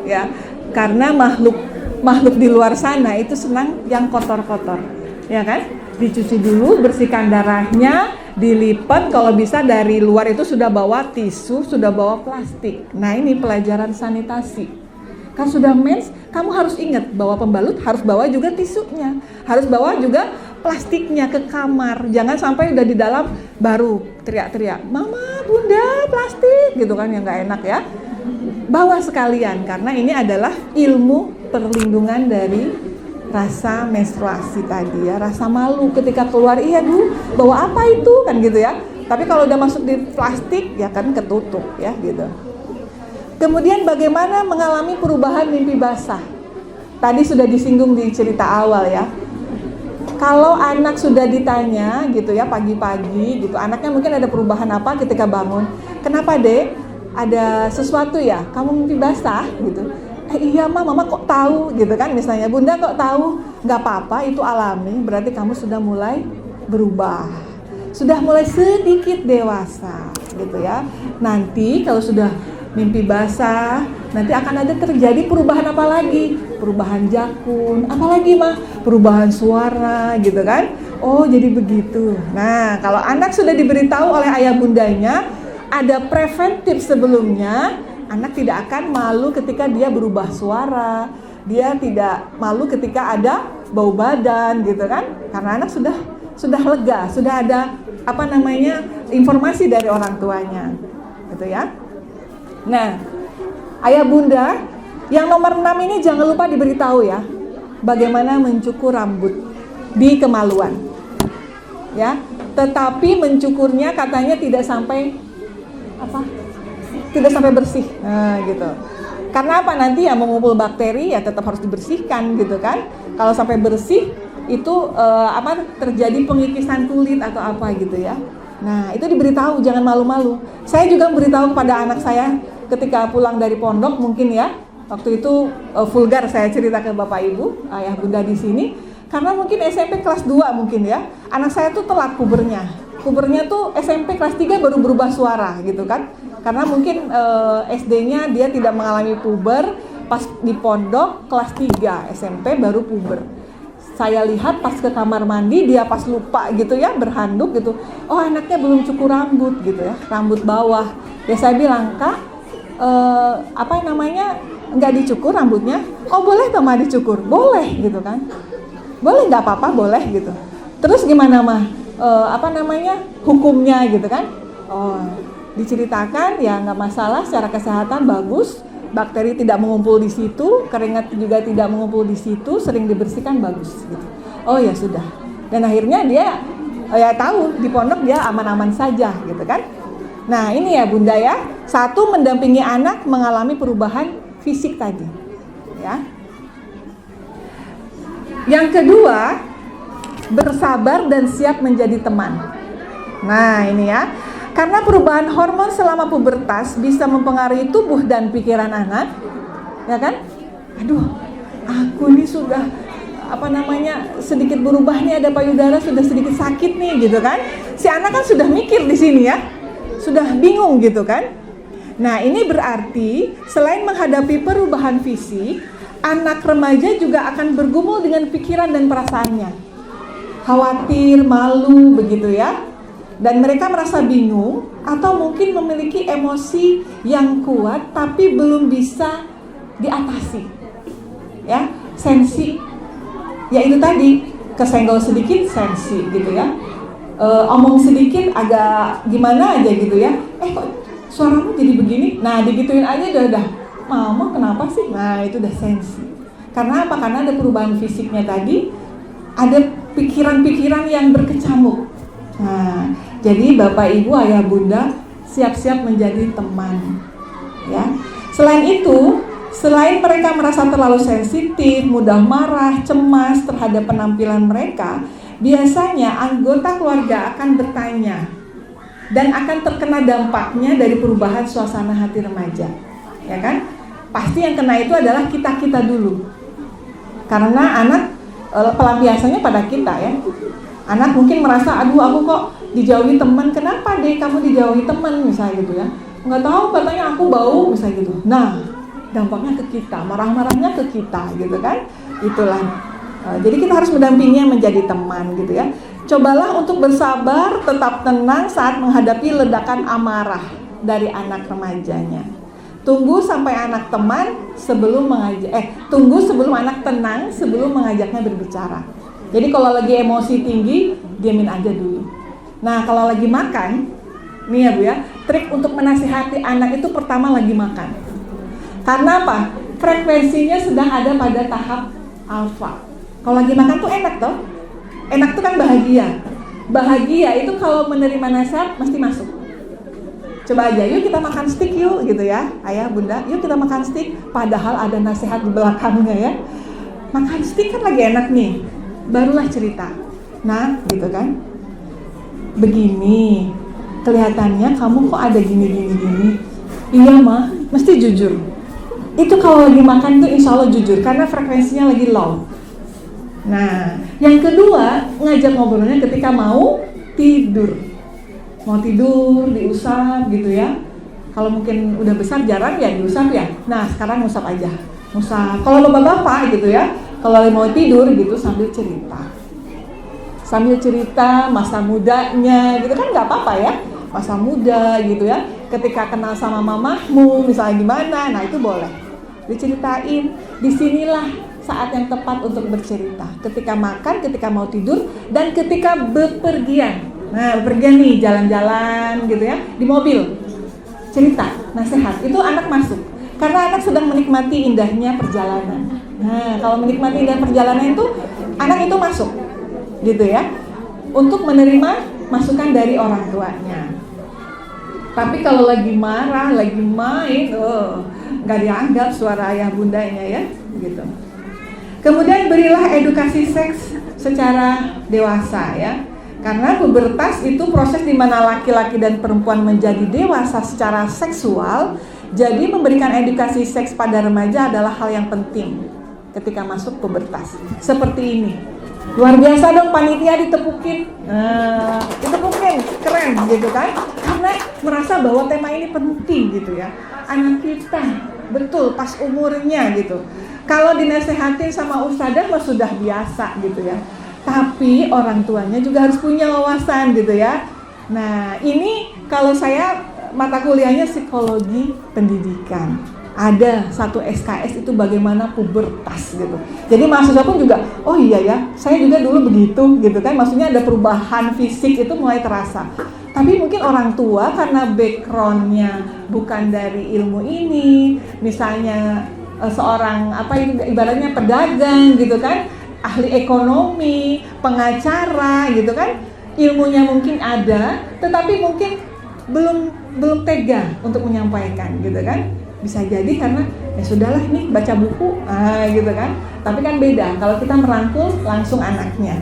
ya. Karena makhluk di luar sana itu senang yang kotor-kotor, ya kan? Dicuci dulu, bersihkan darahnya, dilipat, kalau bisa dari luar itu sudah bawa tisu, sudah bawa plastik. Nah ini pelajaran sanitasi. Kan sudah mens, kamu harus ingat bahwa pembalut harus bawa juga tisunya, harus bawa juga plastiknya ke kamar. Jangan sampai udah di dalam baru teriak-teriak, mama, bunda, plastik gitu kan, yang nggak enak ya. Bawa sekalian, karena ini adalah ilmu perlindungan dari rasa menstruasi tadi ya, rasa malu ketika keluar, iya Bu, bawa apa itu kan gitu ya. Tapi kalau udah masuk di plastik ya kan ketutup ya gitu. Kemudian bagaimana mengalami perubahan mimpi basah? Tadi sudah disinggung di cerita awal ya. Kalau anak sudah ditanya gitu ya pagi-pagi gitu, anaknya mungkin ada perubahan apa ketika bangun. Kenapa dek? Ada sesuatu ya? Kamu mimpi basah gitu. Iya mama kok tahu gitu kan, misalnya bunda kok tahu. Gak apa-apa, itu alami, berarti kamu sudah mulai berubah, sudah mulai sedikit dewasa gitu ya. Nanti kalau sudah mimpi basah, nanti akan ada terjadi perubahan apa lagi? Perubahan jakun, apalagi mah? Perubahan suara gitu kan. Oh jadi begitu. Nah kalau anak sudah diberitahu oleh ayah bundanya, ada preventif sebelumnya, anak tidak akan malu ketika dia berubah suara, dia tidak malu ketika ada bau badan gitu kan, karena anak sudah lega, sudah ada informasi dari orang tuanya gitu ya. Nah, ayah bunda yang nomor 6 ini jangan lupa diberitahu ya, bagaimana mencukur rambut di kemaluan ya. Tetapi mencukurnya katanya tidak sampai bersih, nah gitu. Karena apa, nanti ya mengumpul bakteri ya tetap harus dibersihkan gitu kan. Kalau sampai bersih itu terjadi pengikisan kulit atau apa gitu ya. Nah, itu diberitahu, jangan malu-malu. Saya juga beritahu kepada anak saya ketika pulang dari pondok mungkin ya. Waktu itu vulgar saya cerita ke Bapak Ibu, ayah bunda di sini. Karena mungkin SMP kelas 2 mungkin ya. Anak saya tuh telat pubernya. Pubernya tuh SMP kelas 3 baru berubah suara gitu kan. Karena mungkin SD-nya dia tidak mengalami puber, pas di pondok kelas 3 SMP baru puber. Saya lihat pas ke kamar mandi dia pas lupa gitu ya, berhanduk gitu. Oh, anaknya belum cukur rambut gitu ya, rambut bawah. Ya saya bilang, "Kak, nggak dicukur rambutnya?" "Oh, boleh toh Ma dicukur." "Boleh," gitu kan. "Boleh, nggak apa-apa, boleh," gitu. "Terus gimana Mah? Hukumnya gitu kan?" Oh, diceritakan ya nggak masalah, secara kesehatan bagus. Bakteri tidak mengumpul di situ, keringat juga tidak mengumpul di situ, sering dibersihkan bagus gitu. Oh ya sudah. Dan akhirnya dia ya tahu di pondok dia aman-aman saja gitu kan. Nah, ini ya Bunda ya. Satu, mendampingi anak mengalami perubahan fisik tadi. Ya. Yang kedua, bersabar dan siap menjadi teman. Nah, ini ya. Karena perubahan hormon selama pubertas bisa mempengaruhi tubuh dan pikiran anak, ya kan? Aduh, aku ini sudah sedikit berubah nih, ada payudara sudah sedikit sakit nih, gitu kan? Si anak kan sudah mikir di sini ya, sudah bingung gitu kan? Nah, ini berarti selain menghadapi perubahan fisik, anak remaja juga akan bergumul dengan pikiran dan perasaannya, khawatir, malu, begitu ya. Dan mereka merasa bingung atau mungkin memiliki emosi yang kuat tapi belum bisa diatasi. Ya, sensi. Ya itu tadi, kesenggol sedikit sensi gitu ya. Omong sedikit agak gimana aja gitu ya. Kok suaramu jadi begini? Nah, digituin aja udah. "Mama kenapa sih?" Nah, itu udah sensi. Karena apa? Karena ada perubahan fisiknya tadi, ada pikiran-pikiran yang berkecamuk. Nah, jadi Bapak Ibu, Ayah Bunda siap-siap menjadi teman. Ya. Selain itu, selain mereka merasa terlalu sensitif, mudah marah, cemas terhadap penampilan mereka, biasanya anggota keluarga akan bertanya dan akan terkena dampaknya dari perubahan suasana hati remaja. Ya kan? Pasti yang kena itu adalah kita-kita dulu. Karena anak pelampiasannya pada kita ya. Anak mungkin merasa, "Aduh, aku kok dijauhi teman." "Kenapa Dek kamu dijauhi teman?" misalnya gitu ya. "Nggak tahu, katanya aku bau," misalnya gitu. Nah, dampaknya ke kita, marah-marahnya ke kita gitu kan. Itulah. Jadi kita harus mendampinginya menjadi teman gitu ya. Cobalah untuk bersabar, tetap tenang saat menghadapi ledakan amarah dari anak remajanya. Tunggu sampai anak tunggu sebelum anak tenang sebelum mengajaknya berbicara. Jadi kalau lagi emosi tinggi, diamin aja dulu. Nah, kalau lagi makan, nih ya Bu ya, trik untuk menasihati anak itu pertama lagi makan. Karena apa? Frekuensinya sedang ada pada tahap alfa. Kalau lagi makan tuh enak toh? Enak tuh kan bahagia. Bahagia itu kalau menerima nasihat mesti masuk. Coba aja, yuk kita makan steak yuk gitu ya, Ayah Bunda, yuk kita makan steak. Padahal ada nasihat di belakangnya ya. Makan steak kan lagi enak nih. Barulah cerita. Nah, gitu kan. "Begini, kelihatannya kamu kok ada gini. "Iya Mah, mesti jujur." Itu kalau lagi makan tuh insya Allah jujur, karena frekuensinya lagi low. Nah, yang kedua, ngajak ngobrolnya ketika mau tidur. Mau tidur, diusap gitu ya. Kalau mungkin udah besar jarang ya diusap ya. Nah, sekarang ngusap aja. Ngusap. Kalau bapak-bapak gitu ya, kalau mau tidur gitu sambil cerita masa mudanya gitu kan nggak apa-apa ya, masa muda gitu ya, ketika kenal sama mamahmu misalnya gimana, nah itu boleh diceritain. Disinilah saat yang tepat untuk bercerita, ketika makan, ketika mau tidur, dan ketika bepergian. Nah, bepergian nih, jalan-jalan gitu ya, di mobil, cerita, nasihat, itu anak masuk. Karena anak sedang menikmati indahnya perjalanan. Nah, kalau menikmati indah perjalanan itu, anak itu masuk, gitu ya, untuk menerima masukan dari orang tuanya. Tapi kalau lagi marah, lagi main, nggak dianggap suara ayah bundanya ya, gitu. Kemudian berilah edukasi seks secara dewasa ya. Karena pubertas itu proses di mana laki-laki dan perempuan menjadi dewasa secara seksual. Jadi memberikan edukasi seks pada remaja adalah hal yang penting ketika masuk pubertas. Seperti ini. Luar biasa dong panitia ditepukin. Ditepukin, keren gitu kan. Karena merasa bahwa tema ini penting gitu ya. Anak kita, betul pas umurnya gitu. Kalau dinasehatin sama ustadzah mah sudah biasa gitu ya. Tapi orang tuanya juga harus punya wawasan gitu ya. Nah ini kalau saya mata kuliahnya psikologi pendidikan. Ada satu SKS itu bagaimana pubertas gitu. Jadi mahasiswa pun juga, oh iya ya, saya juga dulu begitu gitu kan. Maksudnya ada perubahan fisik itu mulai terasa. Tapi mungkin orang tua karena backgroundnya bukan dari ilmu ini, misalnya seorang ibaratnya pedagang gitu kan, ahli ekonomi, pengacara gitu kan, ilmunya mungkin ada, tetapi mungkin belum tega untuk menyampaikan gitu kan. Bisa jadi karena ya sudahlah nih baca buku gitu kan. Tapi kan beda kalau kita merangkul langsung anaknya.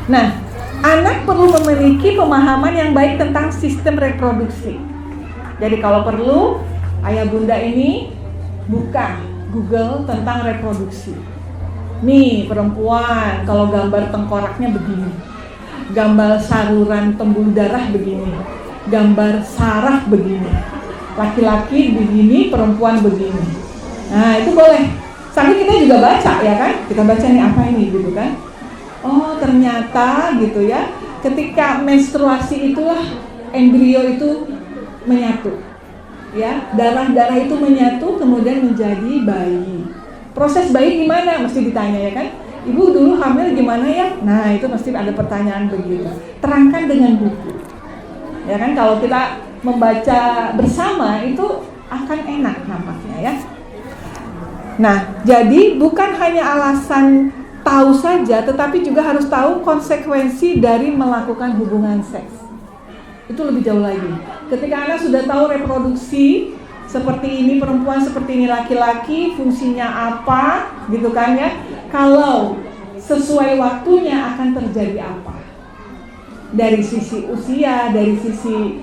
Nah, anak perlu memiliki pemahaman yang baik tentang sistem reproduksi. Jadi kalau perlu ayah bunda ini buka Google tentang reproduksi. Nih perempuan kalau gambar tengkoraknya begini, gambar saluran pembuluh darah begini, gambar saraf begini, laki-laki begini, perempuan begini. Nah itu boleh. Sampai kita juga baca ya kan, kita baca nih apa ini gitu kan. Oh ternyata gitu ya, ketika menstruasi itulah embrio itu menyatu, ya darah-darah itu menyatu kemudian menjadi bayi. Proses bayi gimana? Mesti ditanya ya kan. Ibu dulu hamil gimana ya? Nah itu mesti ada pertanyaan begitu. Terangkan dengan buku. Ya kan kalau kita membaca bersama itu akan enak nampaknya ya. Nah jadi bukan hanya alasan tahu saja, tetapi juga harus tahu konsekuensi dari melakukan hubungan seks. Itu lebih jauh lagi. Ketika anak sudah tahu reproduksi, seperti ini perempuan, seperti ini laki-laki, fungsinya apa, gitu kan ya. Kalau sesuai waktunya akan terjadi apa? Dari sisi usia, dari sisi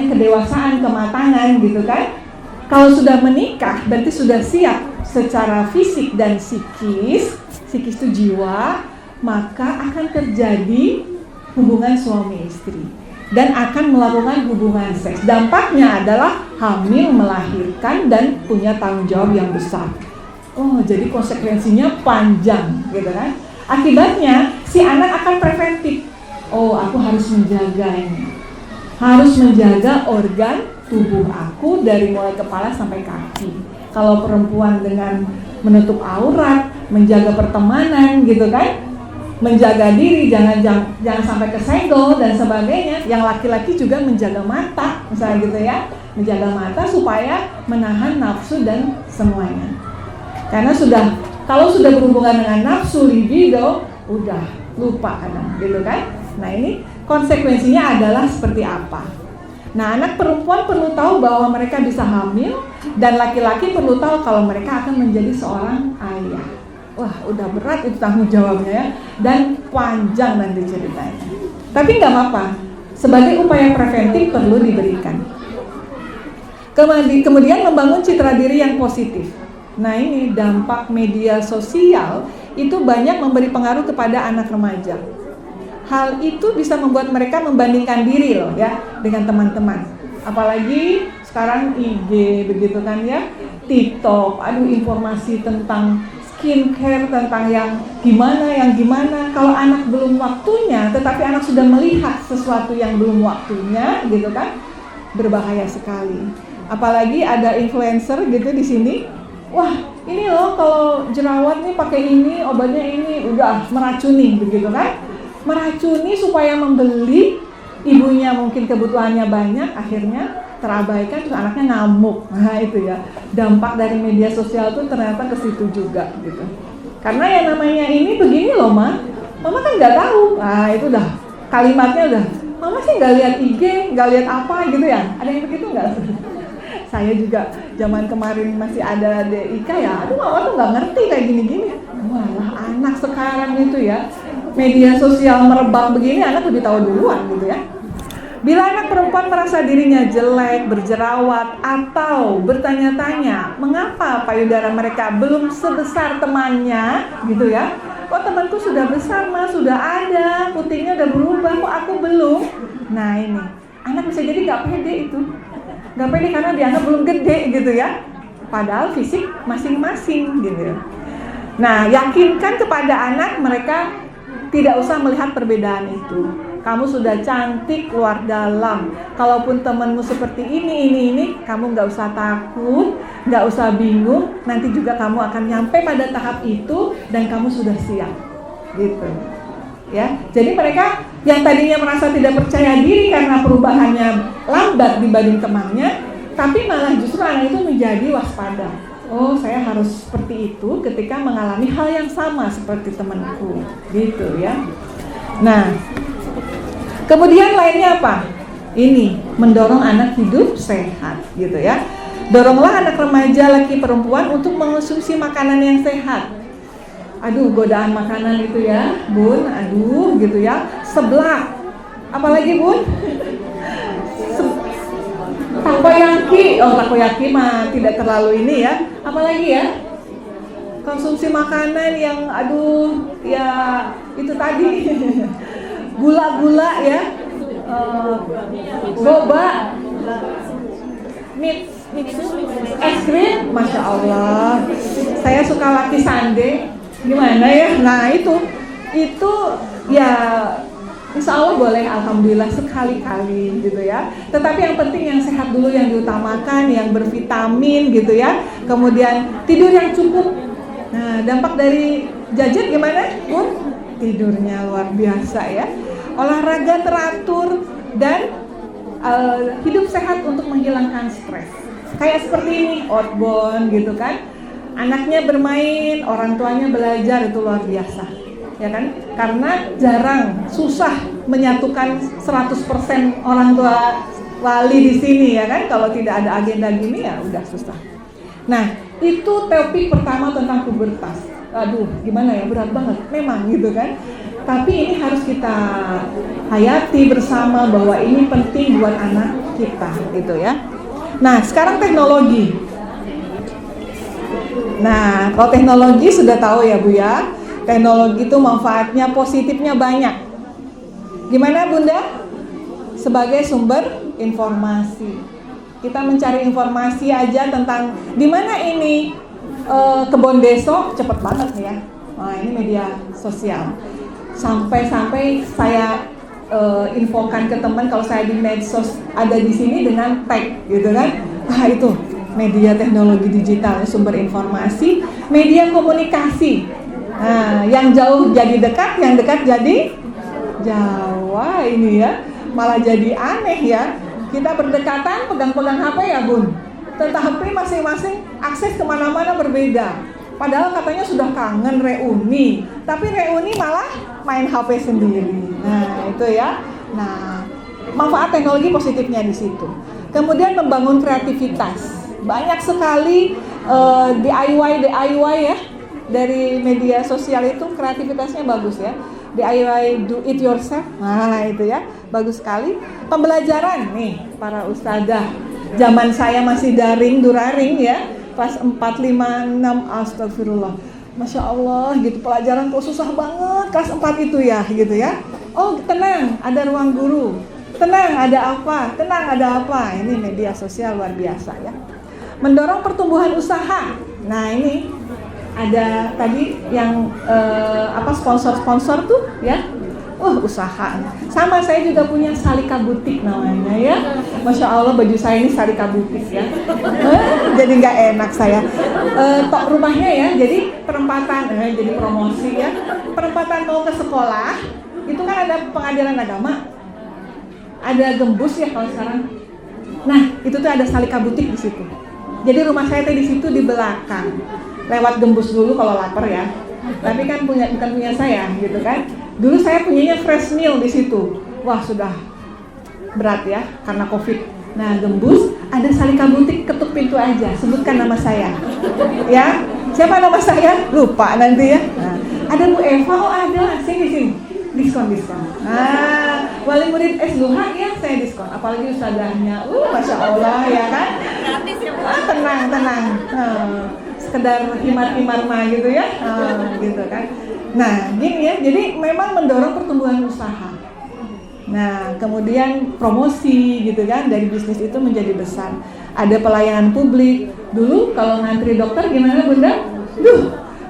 kedewasaan, kematangan, gitu kan. Kalau sudah menikah, berarti sudah siap secara fisik dan psikis itu jiwa, maka akan terjadi hubungan suami istri dan akan melakukan hubungan seks. Dampaknya adalah hamil, melahirkan, dan punya tanggung jawab yang besar. Oh, jadi konsekuensinya panjang, gitu kan? Akibatnya si anak akan preventif. Oh, aku harus menjaga ini, harus menjaga organ tubuh aku dari mulai kepala sampai kaki. Kalau perempuan dengan menutup aurat, menjaga pertemanan, gitu kan? Menjaga diri, jangan sampai kesenggol dan sebagainya. Yang laki-laki juga menjaga mata, misalnya gitu ya, menjaga mata supaya menahan nafsu dan semuanya. Karena kalau sudah berhubungan dengan nafsu, libido, udah lupa kadang, gitu kan? Nah ini konsekuensinya adalah seperti apa? Nah anak perempuan perlu tahu bahwa mereka bisa hamil, dan laki-laki perlu tahu kalau mereka akan menjadi seorang ayah. Wah, udah berat itu tanggung jawabnya ya, dan panjang nanti ceritanya. Tapi nggak apa-apa, sebagai upaya preventif perlu diberikan. Kemudian membangun citra diri yang positif. Nah ini dampak media sosial itu banyak memberi pengaruh kepada anak remaja. Hal itu bisa membuat mereka membandingkan diri loh ya dengan teman-teman. Apalagi sekarang IG begitu kan ya, TikTok, informasi tentang skincare, tentang yang gimana. Kalau anak belum waktunya, tetapi anak sudah melihat sesuatu yang belum waktunya, gitu kan, berbahaya sekali. Apalagi ada influencer gitu di sini, wah ini loh kalau jerawat nih pakai ini, obatnya ini, udah meracuni, begitu kan, meracuni supaya membeli, ibunya mungkin kebutuhannya banyak, akhirnya terabaikan, terus anaknya ngamuk. Nah itu ya, dampak dari media sosial itu ternyata ke situ juga gitu. Karena yang namanya ini begini loh mama kan nggak tahu. Nah itu udah kalimatnya udah, mama sih nggak lihat IG, nggak lihat apa gitu ya. Ada yang begitu nggak? Saya juga zaman kemarin masih ada DIK ya, aduh mama tuh nggak ngerti kayak gini-gini. Walah anak sekarang itu ya, media sosial merebak begini, anak lebih tahu duluan gitu ya. Bila anak perempuan merasa dirinya jelek, berjerawat, atau bertanya-tanya mengapa payudara mereka belum sebesar temannya gitu ya. Kok temanku sudah besar mas, sudah ada, putingnya udah berubah, kok aku belum. Nah ini, anak bisa jadi gak pede itu. Gak pede karena dianggap belum gede gitu ya. Padahal fisik masing-masing gitu. Nah, yakinkan kepada anak mereka tidak usah melihat perbedaan itu. Kamu sudah cantik luar dalam. Kalaupun temanmu seperti ini, kamu nggak usah takut, nggak usah bingung. Nanti juga kamu akan nyampe pada tahap itu dan kamu sudah siap, gitu. Ya, jadi mereka yang tadinya merasa tidak percaya diri karena perubahannya lambat dibanding temannya, tapi malah justru anak itu menjadi waspada. Oh, saya harus seperti itu ketika mengalami hal yang sama seperti temanku, gitu ya. Nah, kemudian lainnya apa? Ini mendorong anak hidup sehat, gitu ya. Doronglah anak remaja laki perempuan untuk mengonsumsi makanan yang sehat. Aduh, godaan makanan itu ya, Bun. Aduh, gitu ya. Seblak. Apalagi, Bun? Takoyaki. Oh, takoyaki mah tidak terlalu ini ya. Apalagi ya? Konsumsi makanan yang aduh, ya itu tadi. Gula-gula ya, boba, mix es krim, masya Allah. Saya suka laki sande, gimana ya? Nah itu ya, insya Allah boleh, alhamdulillah sekali-kali gitu ya. Tetapi yang penting yang sehat dulu yang diutamakan, yang bervitamin gitu ya. Kemudian tidur yang cukup. Nah dampak dari gadget gimana, Bun? Tidurnya luar biasa ya. Olahraga teratur dan hidup sehat untuk menghilangkan stres. Kayak seperti ini, outbound gitu kan. Anaknya bermain, orang tuanya belajar, itu luar biasa. Ya kan? Karena jarang, susah menyatukan 100% orang tua wali di sini ya kan. Kalau tidak ada agenda gini ya udah susah. Nah, itu topik pertama tentang pubertas. Aduh, gimana ya, berat banget memang gitu kan. Tapi ini harus kita hayati bersama bahwa ini penting buat anak kita gitu ya. Nah sekarang teknologi. Nah kalau teknologi sudah tahu ya Bu ya. Teknologi itu manfaatnya positifnya banyak. Gimana Bunda? Sebagai sumber informasi. Kita mencari informasi aja tentang di mana ini kebun desok, cepet banget ya. Nah ini media sosial. Sampai-sampai saya infokan ke teman kalau saya di medsos ada di sini dengan tag gitu kan. Itu media teknologi digital, sumber informasi, media komunikasi. Nah, yang jauh jadi dekat, yang dekat jadi jauh. Wah, ini ya, malah jadi aneh ya. Kita berdekatan pegang-pegang HP ya Bun, tetapi masing-masing akses kemana-mana berbeda. Padahal katanya sudah kangen reuni, tapi reuni malah main HP sendiri. Nah itu ya. Nah manfaat teknologi positifnya di situ. Kemudian membangun kreativitas. Banyak sekali DIY ya dari media sosial itu, kreativitasnya bagus ya. DIY do it yourself. Nah itu ya, bagus sekali. Pembelajaran nih para ustadzah. Zaman saya masih duraring ya. Kelas 4, 5, 6, astagfirullah. Masya Allah gitu, pelajaran kok susah banget kelas 4 itu ya gitu ya. Oh tenang, ada ruang guru. Tenang, ada apa? Tenang, ada apa? Ini media sosial luar biasa ya. Mendorong pertumbuhan usaha. Nah ini ada tadi yang sponsor-sponsor tuh ya. Usaha. Sama saya juga punya Salika Butik namanya ya. Masya Allah baju saya ini Salika Butik ya. Jadi nggak enak saya. Tok rumahnya ya. Jadi perempatan, jadi promosi ya. Perempatan mau ke sekolah itu kan ada pengadilan agama, ada gembus ya kalau sekarang. Nah itu tuh ada Salika Butik di situ. Jadi rumah saya tuh di situ di belakang. Lewat gembus dulu kalau lapar ya. Tapi kan bukan punya saya gitu kan. Dulu saya punyanya fresh meal di situ. Wah sudah berat ya karena COVID. Nah gembus, ada Salika Butik, ketuk pintu aja, sebutkan nama saya. Ya, siapa nama saya? Lupa nanti ya. Nah, Ada Bu Eva, oh ada, sini. Diskon. Nah, wali murid S2H ya saya diskon. Apalagi ustazahnya, Masya Allah ya kan?
Gratis ya Bu.
Tenang. Sekedar himar-himar mah gitu ya, gitu kan. Nah, gini ya, jadi memang mendorong pertumbuhan usaha. Nah, kemudian promosi gitu kan, dari bisnis itu menjadi besar. Ada pelayanan publik. Dulu kalau ngantri dokter gimana Bunda?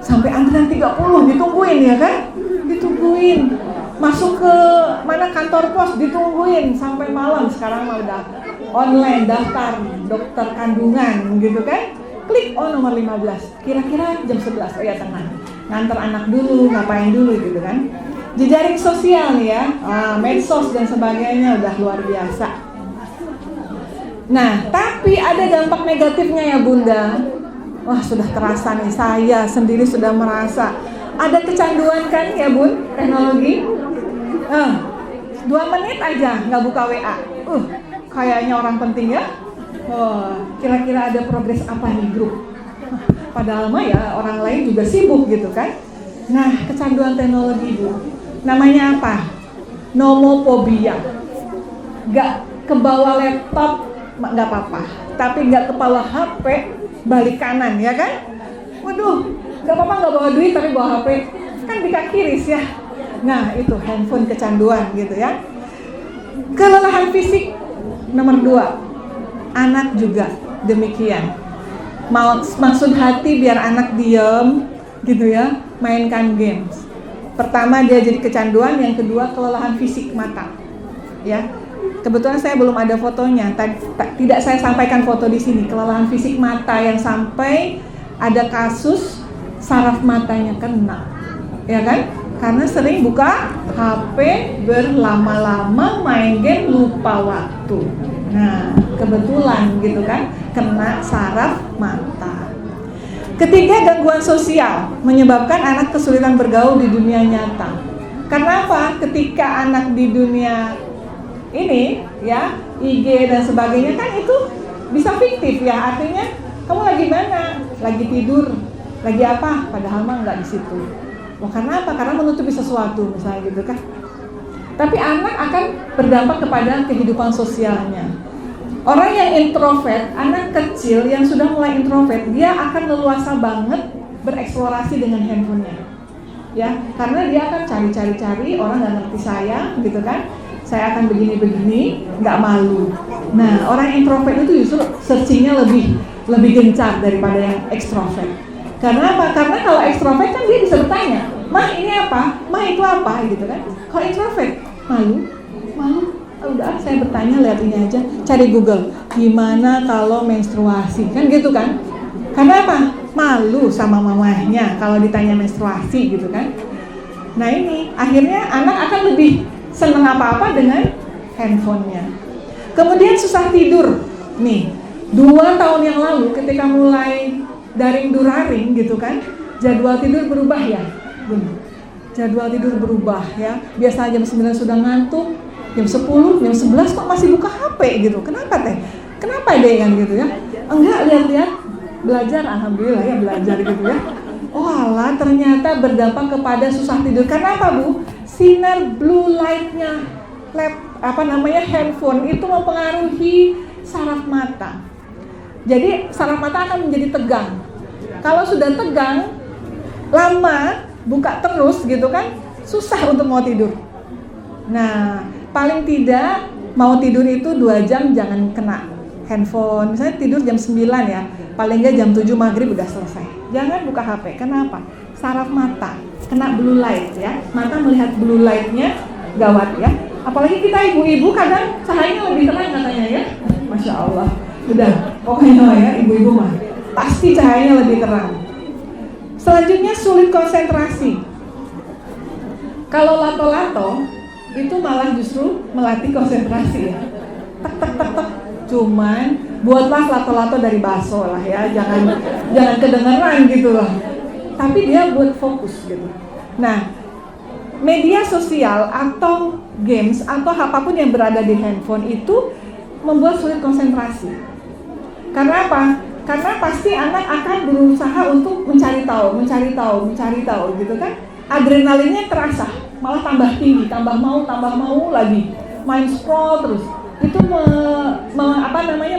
Sampai antrian 30 ditungguin ya kan? Ditungguin. Masuk ke mana kantor pos ditungguin sampai malam. Sekarang mah udah online daftar dokter kandungan gitu kan? Klik nomor 15. Kira-kira jam 11. Oh ya tenang. Nganter anak dulu, ngapain dulu gitu kan? Jejaring sosial nih ya, medsos dan sebagainya udah luar biasa. Nah, tapi ada dampak negatifnya ya Bunda. Wah sudah terasa nih, saya sendiri sudah merasa. Ada kecanduan kan ya Bun, teknologi? 2 menit aja nggak buka WA. Kayaknya orang penting ya. Kira-kira ada progres apa nih grup? Padahal mah ya orang lain juga sibuk gitu kan. Nah, kecanduan teknologi Bu. Namanya apa? Nomophobia. Gak kebawa laptop gak apa-apa, tapi gak kebawa HP balik kanan ya kan? Waduh, gak apa-apa gak bawa duit tapi bawa HP kan bika kiris ya. Nah itu handphone kecanduan gitu ya. Kelelahan fisik nomor 2. Anak juga demikian. Maksud hati biar anak diem gitu ya, mainkan games. Pertama dia jadi kecanduan, yang kedua kelelahan fisik mata. Ya. Kebetulan saya belum ada fotonya. Tidak saya sampaikan foto di sini. Kelelahan fisik mata yang sampai ada kasus saraf matanya kena. Ya kan? Karena sering buka HP berlama-lama, main game, lupa waktu. Nah, kebetulan gitu kan, kena saraf mata. Ketiga, gangguan sosial menyebabkan anak kesulitan bergaul di dunia nyata. Karena apa? Ketika anak di dunia ini ya, IG dan sebagainya kan itu bisa fiktif ya. Artinya kamu lagi mana? Lagi tidur, lagi apa? Padahal mah nggak di situ. Karena apa? Karena menutupi sesuatu misalnya gitu kan. Tapi anak akan berdampak kepada kehidupan sosialnya. Orang yang introvert, anak kecil yang sudah mulai introvert, dia akan leluasa banget bereksplorasi dengan handphonenya. Ya, karena dia akan cari orang nggak ngerti saya, gitu kan? Saya akan begini, nggak malu. Nah, orang introvert itu justru searchingnya lebih gencar daripada yang ekstrovert. Karena apa? Karena kalau ekstrovert kan dia bisa bertanya, "Mah ini apa? Mah itu apa?" gitu kan. Kalau introvert, malu. Udah, saya bertanya lihat ini aja, cari Google. Gimana kalau menstruasi? Kan gitu kan? Karena apa? Malu sama mamahnya kalau ditanya menstruasi gitu kan. Nah ini, akhirnya anak akan lebih seneng apa-apa dengan handphonenya. Kemudian susah tidur. Nih, 2 tahun yang lalu ketika mulai daring duraring gitu kan, jadwal tidur berubah ya. Jadwal tidur berubah ya. Biasa jam 9 sudah ngantuk, jam 10, jam 11 kok masih buka HP gitu. Kenapa teh? Kenapa deh kan gitu ya? Enggak, lihat-lihat belajar, alhamdulillah ya belajar gitu ya. Oh alah, ternyata berdampak kepada susah tidur. Karena apa Bu? Sinar blue light-nya handphone itu mempengaruhi saraf mata. Jadi saraf mata akan menjadi tegang. Kalau sudah tegang, lama buka terus gitu kan, susah untuk mau tidur. Nah, paling tidak mau tidur itu 2 jam jangan kena handphone. Misalnya tidur jam 9 ya, paling nggak jam 7 maghrib udah selesai. Jangan buka HP. Kenapa? Saraf mata kena blue light ya. Mata melihat blue light-nya gawat ya. Apalagi kita ibu-ibu kadang cahayanya lebih terang katanya ya. Masya Allah. Udah, pokoknya ya ibu-ibu mah pasti cahayanya lebih terang. Selanjutnya sulit konsentrasi. Kalau lato-lato itu malah justru melatih konsentrasi ya. Tek. Cuman buatlah lato-lato dari bakso lah ya, jangan kedengeran gitu loh. Tapi dia buat fokus gitu. Nah, media sosial atau games atau apapun yang berada di handphone itu membuat sulit konsentrasi. Karena apa? Karena pasti anak akan berusaha untuk mencari tahu gitu kan. adrenalinnya terasa, malah tambah tinggi, tambah mau lagi, main scroll terus. Itu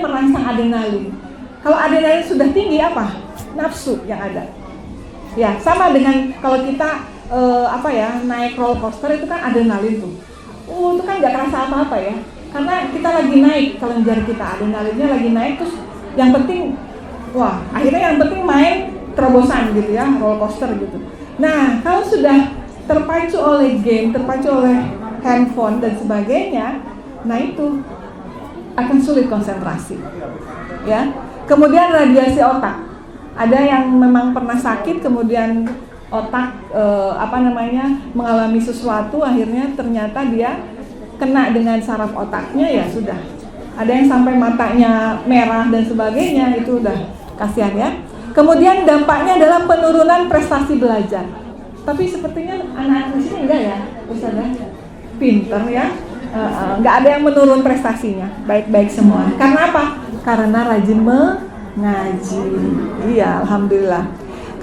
merangsang adrenalin. Kalau adrenalin sudah tinggi apa? Nafsu yang ada. Ya, sama dengan kalau kita naik roller coaster itu kan adrenalin tuh. Itu kan nggak kerasa apa-apa ya. Karena kita lagi naik kelenjar kita, adrenalinnya lagi naik, terus yang penting akhirnya yang penting main terobosan gitu ya, roller coaster gitu. Nah, kalau sudah terpacu oleh game, terpacu oleh handphone dan sebagainya, nah itu akan sulit konsentrasi. Ya. Kemudian radiasi otak. Ada yang memang pernah sakit, kemudian otak mengalami sesuatu, akhirnya ternyata dia kena dengan saraf otaknya, ya sudah. Ada yang sampai matanya merah dan sebagainya, itu udah kasihan ya. Kemudian dampaknya adalah penurunan prestasi belajar. Tapi sepertinya anak-anak di sini enggak ya, Ustaz ya? Pinter ya. Enggak ada yang menurun prestasinya, baik-baik semua. Karena apa? Karena rajin mengaji. Iya, alhamdulillah.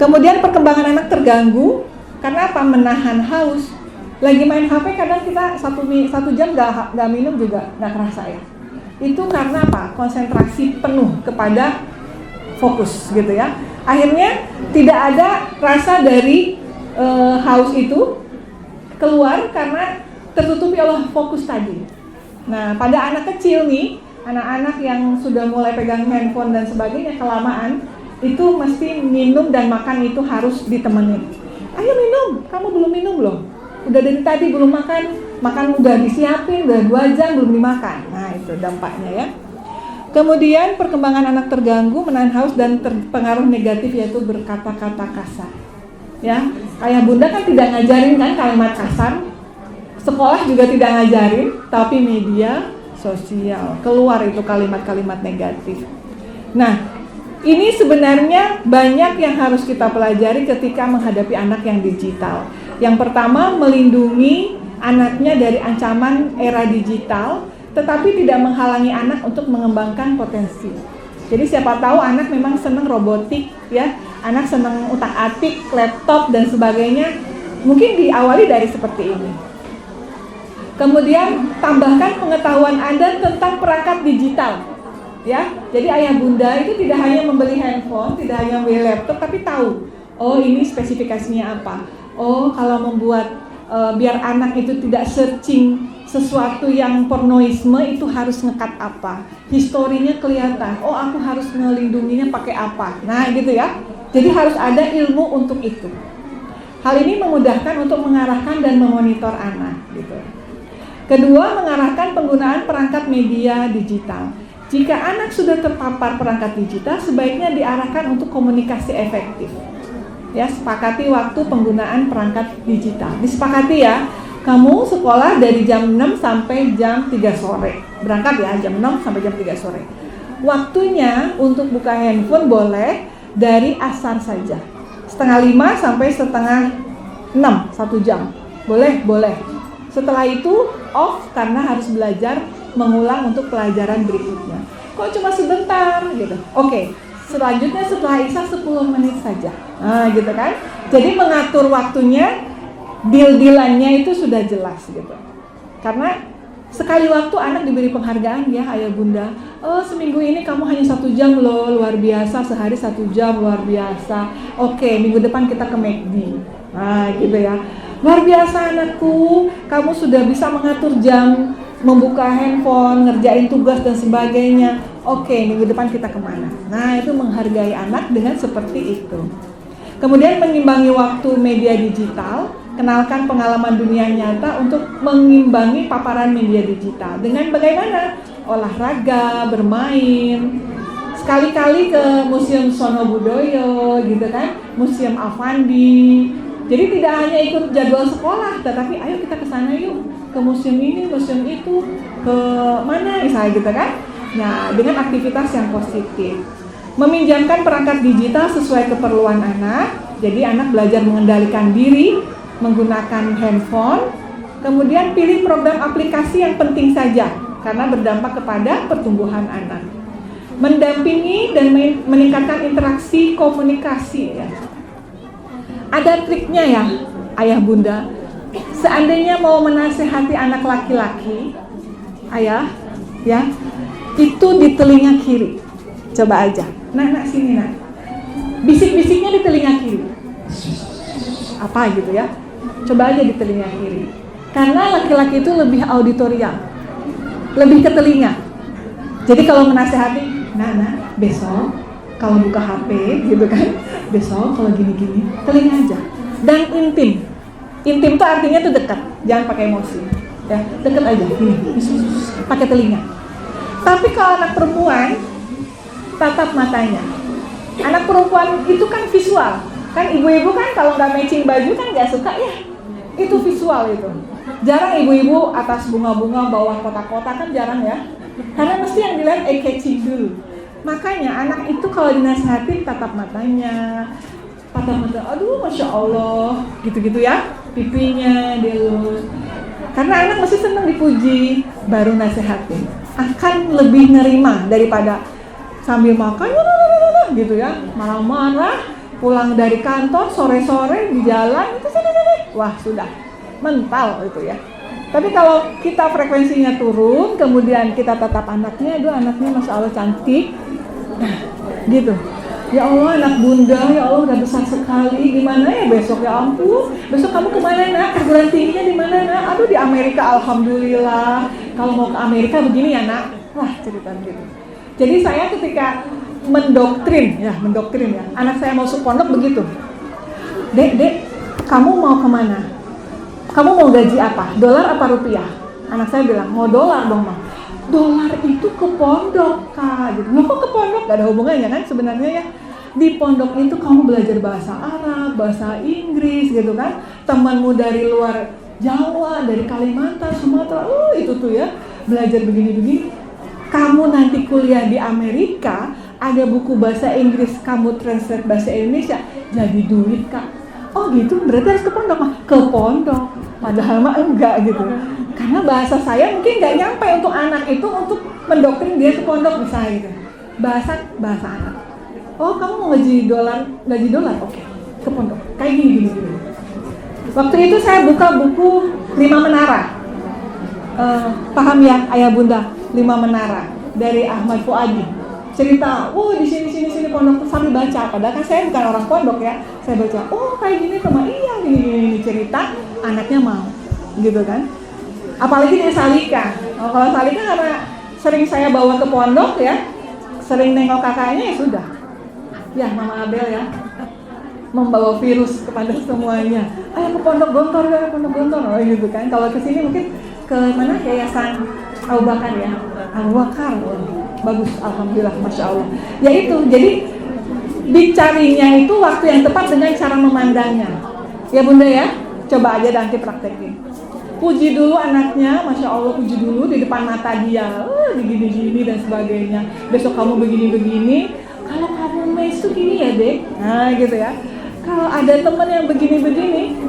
Kemudian perkembangan anak terganggu karena apa? Menahan haus. Lagi main HP kadang kita satu jam nggak minum juga nggak kerasa ya. Itu karena apa? Konsentrasi penuh kepada fokus gitu ya. Akhirnya tidak ada rasa dari haus itu keluar karena tertutupi oleh fokus tadi. Nah, pada anak kecil nih, anak-anak yang sudah mulai pegang handphone dan sebagainya kelamaan, itu mesti minum dan makan itu harus ditemenin. Ayo minum, kamu belum minum loh. Udah dari tadi belum makan udah disiapin, udah 2 jam belum dimakan. Nah, itu dampaknya ya. Kemudian perkembangan anak terganggu, menahan haus dan terpengaruh negatif yaitu berkata-kata kasar. Ya, ayah bunda kan tidak ngajarin kan kalimat kasar. Sekolah juga tidak ngajarin, tapi media sosial keluar itu kalimat-kalimat negatif. Nah, ini sebenarnya banyak yang harus kita pelajari ketika menghadapi anak yang digital. Yang pertama, melindungi anaknya dari ancaman era digital, tetapi tidak menghalangi anak untuk mengembangkan potensi. Jadi siapa tahu anak memang senang robotik ya, anak senang utak-atik, laptop dan sebagainya. Mungkin diawali dari seperti ini. Kemudian tambahkan pengetahuan Anda tentang perangkat digital. Ya, jadi ayah bunda itu tidak hanya membeli handphone, tidak hanya membeli laptop, tapi tahu, oh ini spesifikasinya apa. Oh, kalau membuat biar anak itu tidak searching sesuatu yang pornoisme itu harus ngekat apa. Historinya kelihatan. Oh, aku harus melindunginya pakai apa. Nah, gitu ya. Jadi harus ada ilmu untuk itu. Hal ini memudahkan untuk mengarahkan dan memonitor anak, gitu. Kedua, mengarahkan penggunaan perangkat media digital. Jika anak sudah terpapar perangkat digital, sebaiknya diarahkan untuk komunikasi efektif. Ya, sepakati waktu penggunaan perangkat digital. Disepakati ya, kamu sekolah dari jam 6 sampai jam 3 sore. Berangkat ya, jam 6 sampai jam 3 sore. Waktunya untuk buka handphone boleh dari asar saja. 4:30 sampai 5:30, 1 jam. Boleh? Boleh. Setelah itu off karena harus belajar mengulang untuk pelajaran berikutnya. Kok cuma sebentar gitu. Oke, selanjutnya setelah Isya 10 menit saja. Nah, gitu kan. Jadi mengatur waktunya, deal-dealannya itu sudah jelas gitu. Karena sekali waktu anak diberi penghargaan ya ayah bunda. Oh, seminggu ini kamu hanya 1 jam loh, luar biasa. Sehari 1 jam, luar biasa. Oke, minggu depan kita ke McD. Nah, gitu ya. Luar biasa anakku, kamu sudah bisa mengatur jam, membuka handphone, ngerjain tugas dan sebagainya. Oke, minggu depan kita kemana? Nah, itu menghargai anak dengan seperti itu. Kemudian mengimbangi waktu media digital, kenalkan pengalaman dunia nyata untuk mengimbangi paparan media digital. Dengan bagaimana? Olahraga, bermain, sekali-kali ke Museum Sono Budoyo, gitu kan? Museum Avandi. Jadi tidak hanya ikut jadwal sekolah, tetapi ayo kita ke sana yuk, ke museum ini, museum itu, ke mana misalnya gitu kan. Nah, dengan aktivitas yang positif. Meminjamkan perangkat digital sesuai keperluan anak. Jadi anak belajar mengendalikan diri, menggunakan handphone. Kemudian pilih program aplikasi yang penting saja, karena berdampak kepada pertumbuhan anak. Mendampingi dan meningkatkan interaksi komunikasi ya. Ada triknya ya, ayah bunda, seandainya mau menasehati anak laki-laki, ayah, ya, itu di telinga kiri. Coba aja, nak sini nak. Bisik-bisiknya di telinga kiri. Apa gitu ya? Coba aja di telinga kiri. Karena laki-laki itu lebih auditorial, lebih ke telinga. Jadi kalau menasehati, nah, besok kalau buka HP gitu kan, besok kalau gini-gini, telinga aja. Dan intim. Intim itu artinya tuh dekat, jangan pakai emosi. Ya, dekat aja, gini, pakai telinga. Tapi kalau anak perempuan, tatap matanya. Anak perempuan itu kan visual. Kan ibu-ibu kan kalau nggak matching baju kan nggak suka ya. Itu visual itu. Jarang ibu-ibu atas bunga-bunga, bawah kotak-kotak kan jarang ya. Karena mesti yang dilihat eye-catching dulu. Makanya anak itu kalau dinasihati tatap matanya, aduh masya Allah, gitu-gitu ya, pipinya dilus. Karena anak mesti senang dipuji, baru nasihatin. Akan lebih nerima daripada sambil makan, gitu ya, marah-marah, pulang dari kantor sore-sore di jalan, itu wah sudah mental itu ya. Tapi kalau kita frekuensinya turun, kemudian kita tatap anaknya, aduh anaknya masya Allah cantik, gitu. Ya Allah anak bunda, ya Allah udah besar sekali, gimana ya besok, ya ampun, besok kamu kemana nak, perguruan tingginya di mana nak, aduh di Amerika alhamdulillah, kalau mau ke Amerika begini ya nak, wah cerita gitu. Jadi saya ketika mendoktrin ya, anak saya mau masuk pondok begitu, dek, kamu mau kemana? Kamu mau gaji apa? Dolar apa rupiah? Anak saya bilang, mau dolar dong, Mama. Dolar itu ke pondok, Kak. Gitu. Loh, kok ke pondok? Gak ada hubungannya kan sebenarnya ya. Di pondok itu kamu belajar bahasa Arab, bahasa Inggris gitu kan. Temanmu dari luar Jawa, dari Kalimantan, Sumatera, itu tuh ya. Belajar begini-begini. Kamu nanti kuliah di Amerika, ada buku bahasa Inggris, kamu translate bahasa Indonesia, jadi duit, Kak. Oh gitu, berarti harus ke pondok mah? Ke pondok, padahal mah enggak gitu. Karena bahasa saya mungkin nggak nyampe untuk anak itu untuk mendoktrin dia ke pondok misalnya gitu. Bahasa anak. Oh kamu mau gaji dolar, oke, ke pondok. Kayak gini. Waktu itu saya buka buku 5 Menara. Paham ya ayah bunda, 5 Menara dari Ahmad Fuadi. Cerita, di sini pondok sambil baca. Padahal kan saya bukan orang pondok ya. Saya baca, kayak gini teman, iya gini cerita, anaknya mau, gitu kan. Apalagi dia Salika. Kalau Salika karena sering saya bawa ke pondok ya, sering nengok kakaknya ya sudah. Ya Mama Abel ya, membawa virus kepada semuanya. Ayo ke pondok Gontor, gitu kan. Kalau ke sini mungkin ke mana Yayasan Abu Bakar ya, Abu Bakar. Bagus, alhamdulillah, masya Allah. Ya itu, jadi dicarinya itu waktu yang tepat dengan cara memandangnya. Ya bunda ya, coba aja nanti praktekin. Puji dulu anaknya, masya Allah, puji dulu di depan mata dia, gini dan sebagainya. Besok kamu begini. Kalau kamu mes tuh gini ya dek. Nah gitu ya. Kalau ada teman yang begini,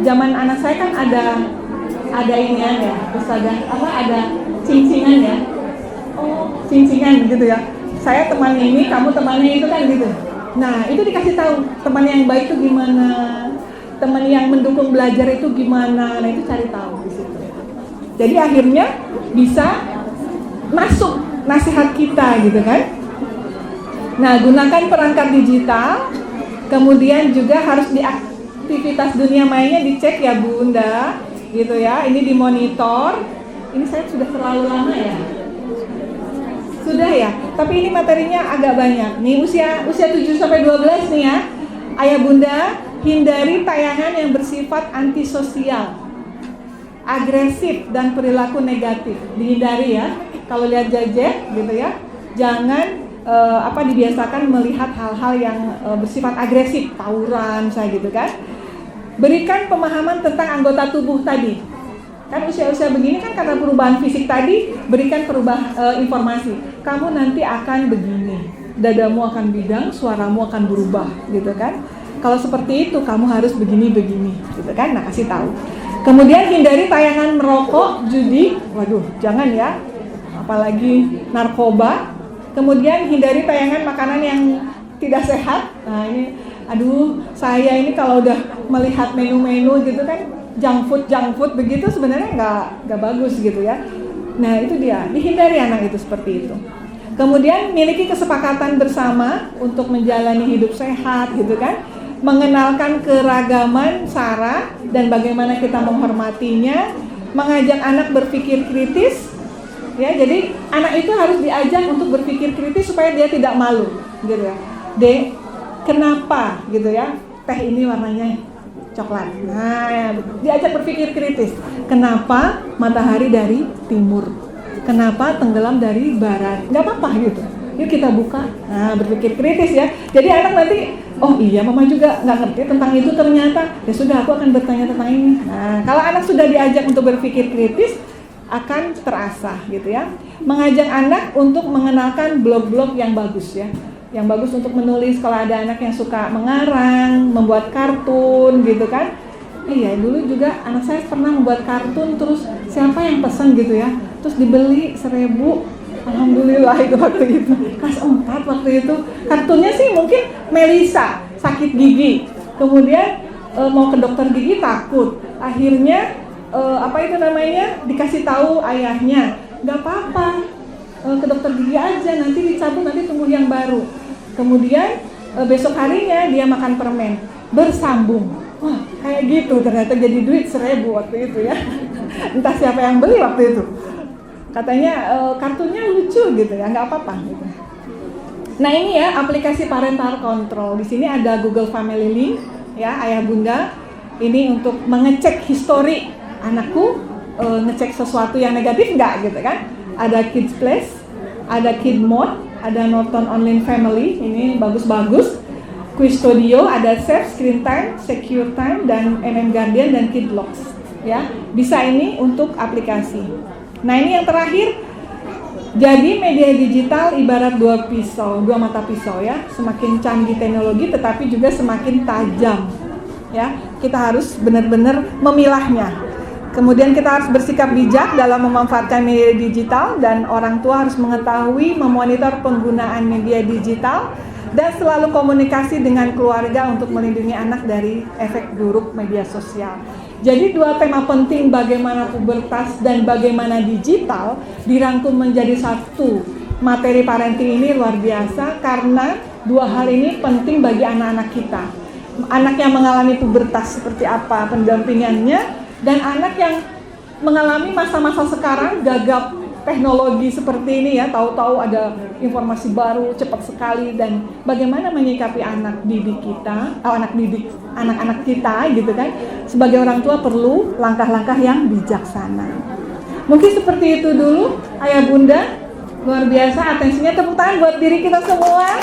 zaman anak saya kan ada inian ya, terus ada cincingan ya. Cincingan gitu ya. Saya teman ini, kamu temannya itu kan gitu. Nah, itu dikasih tahu teman yang baik itu gimana, teman yang mendukung belajar itu gimana. Nah, itu cari tahu di situ. Jadi akhirnya bisa masuk nasihat kita gitu kan. Nah, gunakan perangkat digital. Kemudian juga harus di aktivitas dunia mainnya dicek ya, Bunda. Gitu ya. Ini dimonitor. Ini saya sudah terlalu lama ya. Sudah ya, tapi ini materinya agak banyak. Nih usia 7-12 nih ya. Ayah bunda, hindari tayangan yang bersifat antisosial, agresif dan perilaku negatif. Dihindari ya. Kalau lihat gadget gitu ya, jangan dibiasakan melihat hal-hal yang bersifat agresif, tawuran saya gitu kan. Berikan pemahaman tentang anggota tubuh tadi. Kan usia-usia begini kan karena perubahan fisik tadi, berikan informasi. Kamu nanti akan begini, dadamu akan bidang, suaramu akan berubah, gitu kan. Kalau seperti itu, kamu harus begini, gitu kan. Nah, kasih tahu. Kemudian hindari tayangan merokok, judi, jangan ya. Apalagi narkoba. Kemudian hindari tayangan makanan yang tidak sehat. Nah ini, saya ini kalau udah melihat menu-menu gitu kan, junk food begitu sebenarnya nggak bagus gitu ya. Nah itu dia, dihindari anak itu seperti itu. Kemudian miliki kesepakatan bersama untuk menjalani hidup sehat gitu kan, mengenalkan keragaman sara dan bagaimana kita menghormatinya, mengajak anak berpikir kritis, ya. Jadi anak itu harus diajak untuk berpikir kritis supaya dia tidak malu, gitu ya. Dek, kenapa gitu ya? Teh ini warnanya coklat. Nah, ya, diajak berpikir kritis. Kenapa matahari dari timur? Kenapa tenggelam dari barat? Nggak apa-apa gitu. Yuk kita buka. Nah, berpikir kritis ya. Jadi anak nanti, oh iya mama juga nggak ngerti tentang itu ternyata. Ya sudah, aku akan bertanya tentang ini. Nah, kalau anak sudah diajak untuk berpikir kritis, akan terasah gitu ya. Mengajak anak untuk mengenalkan blog-blog yang bagus ya. Yang bagus untuk menulis kalau ada anak yang suka mengarang, membuat kartun gitu kan. Iya, dulu juga anak saya pernah membuat kartun, terus siapa yang pesen gitu ya, terus dibeli 1.000, alhamdulillah itu waktu itu, kelas 4 waktu itu. Kartunnya sih mungkin Melisa, sakit gigi, kemudian mau ke dokter gigi takut, akhirnya dikasih tahu ayahnya, nggak apa-apa, ke dokter gigi aja, nanti dicabut, nanti tumbuh yang baru. Kemudian besok harinya dia makan permen, bersambung. Wah, kayak gitu ternyata jadi duit 1.000 waktu itu ya. Entah siapa yang beli waktu itu. Katanya kartunya lucu gitu ya, nggak apa-apa gitu. Nah ini ya aplikasi parental control. Di sini ada Google Family Link ya, ayah bunda. Ini untuk mengecek histori anakku, ngecek sesuatu yang negatif nggak gitu kan. Ada Kids Place, ada Kid Mode, ada Norton Online Family. Ini bagus-bagus. Quiz Studio, ada Safe Screen Time, Secure Time, dan MM Guardian dan Kid Locks ya. Bisa ini untuk aplikasi. Nah ini yang terakhir, jadi media digital ibarat dua mata pisau ya. Semakin canggih teknologi tetapi juga semakin tajam ya. Kita harus benar-benar memilahnya. Kemudian kita harus bersikap bijak dalam memanfaatkan media digital, dan orang tua harus mengetahui memonitor penggunaan media digital dan selalu komunikasi dengan keluarga untuk melindungi anak dari efek buruk media sosial. Jadi dua tema penting, bagaimana pubertas dan bagaimana digital, dirangkum menjadi satu materi parenting. Ini luar biasa karena dua hal ini penting bagi anak-anak kita. Anak yang mengalami pubertas seperti apa pendampingannya, dan anak yang mengalami masa-masa sekarang gagap teknologi seperti ini ya, tahu-tahu ada informasi baru cepat sekali, dan bagaimana menyikapi anak didik kita, anak-anak kita gitu kan. Sebagai orang tua perlu langkah-langkah yang bijaksana. Mungkin seperti itu dulu ayah bunda, luar biasa atensinya. Tepuk tangan buat diri kita semua.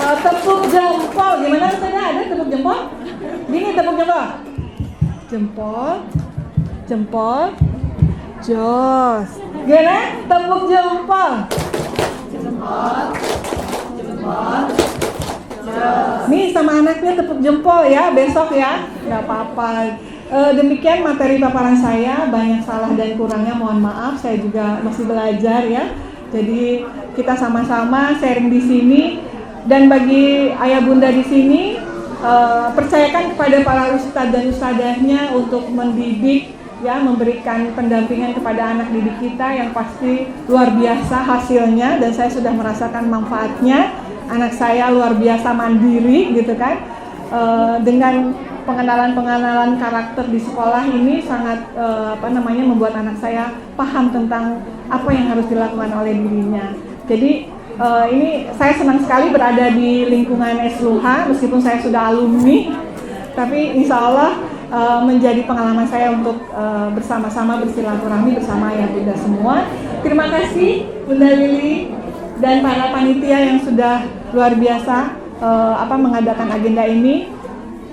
Tepuk jempol, gimana rasanya? Ada tepuk jempol? Gini tepuk jempol. Jempol. Jos. Gimana? Tepuk jempol. Nih sama anaknya tepuk jempol ya, besok ya. Gak apa-apa. Demikian materi paparan saya, banyak salah dan kurangnya mohon maaf. Saya juga masih belajar ya. Jadi kita sama-sama sharing di sini. Dan bagi ayah bunda di sini, percayakan kepada para ustadz dan ustadzahnya untuk mendidik ya, memberikan pendampingan kepada anak didik kita yang pasti luar biasa hasilnya, dan saya sudah merasakan manfaatnya. Anak saya luar biasa mandiri gitu kan. Dengan pengenalan karakter di sekolah ini sangat membuat anak saya paham tentang apa yang harus dilakukan oleh dirinya. Jadi ini saya senang sekali berada di lingkungan SLUHA meskipun saya sudah alumni, tapi insya Allah menjadi pengalaman saya untuk bersama-sama bersilaturahmi bersama ayah bunda semua. Terima kasih Bunda Lili dan para panitia yang sudah luar biasa mengadakan agenda ini.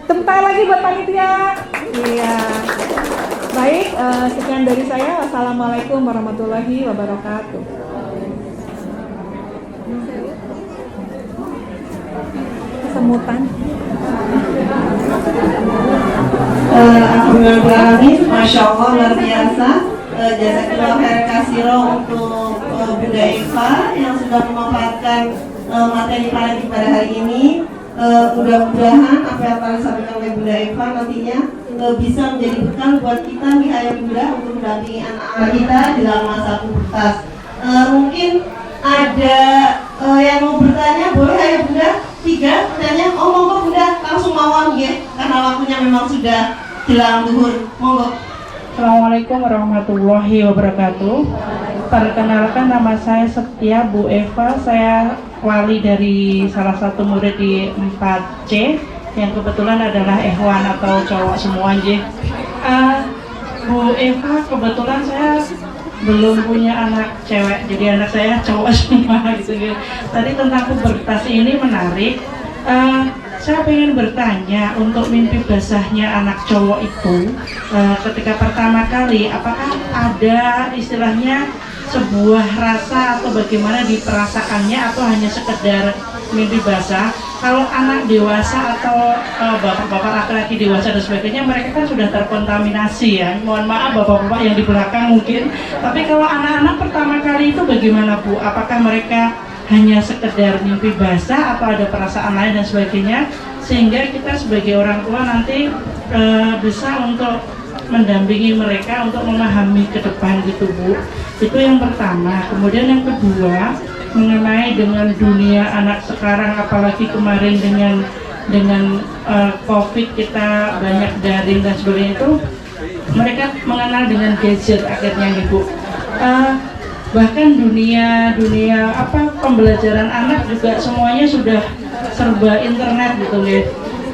Tepuk tangan lagi buat panitia. Iya. Baik, sekian dari saya. Wassalamualaikum warahmatullahi wabarakatuh. Kesemutan.
Alhamdulillah, Masya Allah, luar biasa. Jazakallah khairan katsira untuk Bunda Eva yang sudah memanfaatkan materi parenting pada hari ini. Mudah-mudahan apa yang telah disampaikan oleh Bunda Eva nantinya bisa menjadi bekal buat kita nih Ayah Bunda untuk mendampingi anak-anak kita di dalam masa pubertas. Mungkin ada yang mau bertanya, boleh Ayah Bunda? 3 pertanyaan. Oh monggo Bunda, langsung mawon ya, karena waktunya memang sudah jelang zuhur. Monggo.
Assalamualaikum warahmatullahi wabarakatuh. Perkenalkan, nama saya Setia Bu Eva. Saya wali dari salah satu murid di 4C yang kebetulan adalah ikhwan atau cowok semua aja. Bu Eva, kebetulan saya belum punya anak cewek, jadi anak saya cowok semua gitu. Tadi tentang pubertas ini menarik. Saya ingin bertanya, untuk mimpi basahnya anak cowok itu ketika pertama kali, apakah ada istilahnya sebuah rasa atau bagaimana diperasakannya, atau hanya sekedar mimpi basah? Kalau anak dewasa atau bapak-bapak laki-laki dewasa dan sebagainya, mereka kan sudah terkontaminasi ya. Mohon maaf bapak-bapak yang di belakang mungkin. Tapi kalau anak-anak pertama kali itu bagaimana Bu? Apakah mereka hanya sekedar mimpi basah atau ada perasaan lain dan sebagainya, sehingga kita sebagai orang tua nanti bisa untuk mendampingi mereka untuk memahami ke depan gitu Bu. Itu yang pertama. Kemudian yang kedua, mengenai dengan dunia anak sekarang, apalagi kemarin dengan COVID kita banyak daring dan sebagainya, itu mereka mengenal dengan gadget akhirnya gitu. Bahkan dunia pembelajaran anak juga semuanya sudah serba internet gitu ya.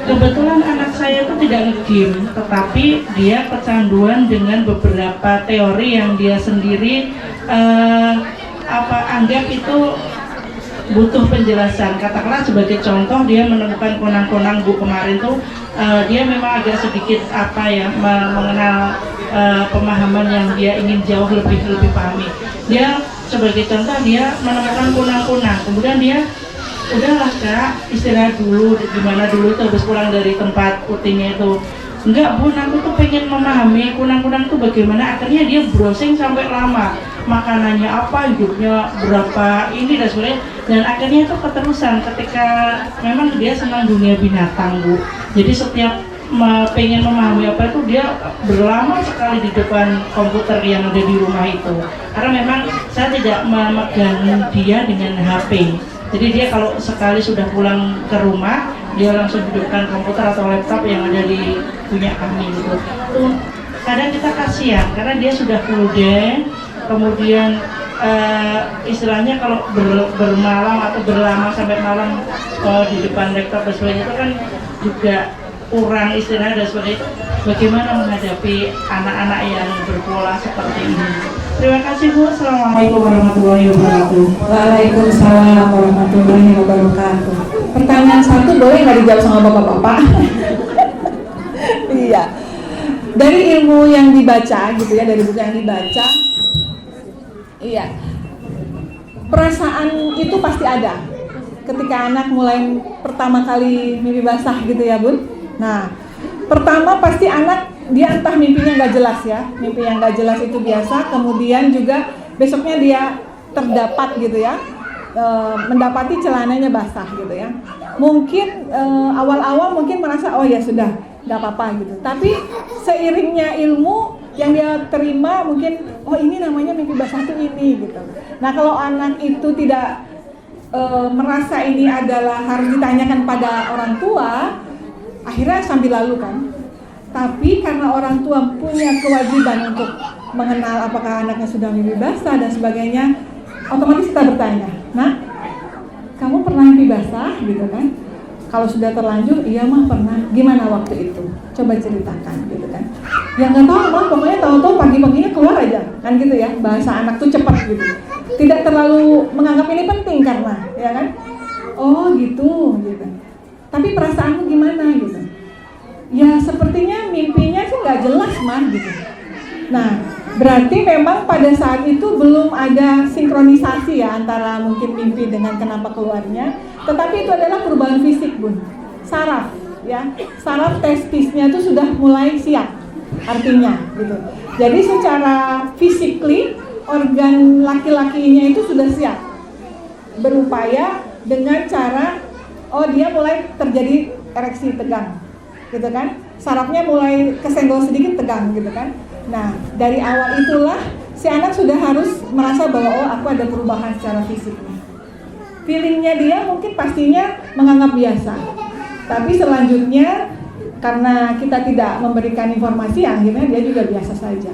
Kebetulan anak saya itu tidak nge-game, tetapi dia kecanduan dengan beberapa teori yang dia sendiri anggap itu butuh penjelasan. Katakanlah sebagai contoh, dia menemukan konang-konang Bu kemarin tuh, dia memang agak sedikit mengenal pemahaman yang dia ingin jauh lebih pahami. Dia sebagai contoh, dia menemukan kunang-kunang, kemudian dia udahlah Kak, istirahat dulu. Gimana dulu tuh habis pulang dari tempat putingnya itu, enggak Bun, aku tuh pengen memahami kunang-kunang tuh bagaimana. Akhirnya dia browsing sampai lama, makanannya apa, hidupnya berapa ini dan sebagainya. Dan akhirnya itu keterusan ketika memang dia senang dunia binatang Bu. Jadi setiap pengen memahami apa itu, dia berlama sekali di depan komputer yang ada di rumah itu. Karena memang saya tidak memegang dia dengan HP. Jadi dia kalau sekali sudah pulang ke rumah, dia langsung hidupkan komputer atau laptop yang ada di punya kami gitu. Kadang kita kasihan karena dia sudah full day, kemudian istilahnya kalau bermalam atau berlama sampai malam di depan laptop dan sebagainya, itu kan juga kurang istilahnya dan sebagainya. Bagaimana menghadapi anak-anak yang berpola seperti ini? Terima kasih Bu. Assalamualaikum warahmatullahi wabarakatuh.
Waalaikumsalam warahmatullahi wabarakatuh. Pertanyaan 1 boleh nggak dijawab sama bapak-bapak? Iya. Dari ilmu yang dibaca gitu ya, dari buku yang dibaca, iya, perasaan itu pasti ada ketika anak mulai pertama kali mimpi basah gitu ya Bun. Nah, pertama pasti anak dia entah mimpinya nggak jelas ya, mimpi yang nggak jelas itu biasa. Kemudian juga besoknya dia terdapat gitu ya, mendapati celananya basah gitu ya. Mungkin awal-awal mungkin merasa oh ya sudah nggak apa-apa gitu. Tapi seiringnya ilmu yang dia terima, mungkin oh ini namanya mimpi basah tuh ini gitu. Nah kalau anak itu tidak merasa ini adalah harus ditanyakan pada orang tua, akhirnya sambil lalu kan. Tapi karena orang tua punya kewajiban untuk mengenal apakah anaknya sudah mimpi basah dan sebagainya, otomatis kita bertanya, nah kamu pernah mimpi basah gitu kan? Kalau sudah terlanjur, iya mah pernah. Gimana waktu itu? Coba ceritakan gitu kan. Yang nggak tahu mah pokoknya tahu-tahu pagi-paginya keluar aja kan gitu ya. Bahasa anak tuh cepat gitu. Tidak terlalu menganggap ini penting karena ya kan. Oh gitu gitu. Tapi perasaanmu gimana gitu? Ya sepertinya mimpinya sih nggak jelas mah gitu. Nah berarti memang pada saat itu belum ada sinkronisasi ya antara mungkin mimpi dengan kenapa keluarnya. Tetapi itu adalah perubahan fisik Bun. Saraf ya, saraf testisnya itu sudah mulai siap artinya gitu. Jadi secara physically organ laki-lakinya itu sudah siap, berupaya dengan cara oh dia mulai terjadi ereksi tegang, gitu kan? Sarafnya mulai kesenggol sedikit tegang, gitu kan? Nah, dari awal itulah si anak sudah harus merasa bahwa oh aku ada perubahan secara fisiknya. Feelingnya dia mungkin pastinya menganggap biasa, tapi selanjutnya karena kita tidak memberikan informasi, akhirnya dia juga biasa saja.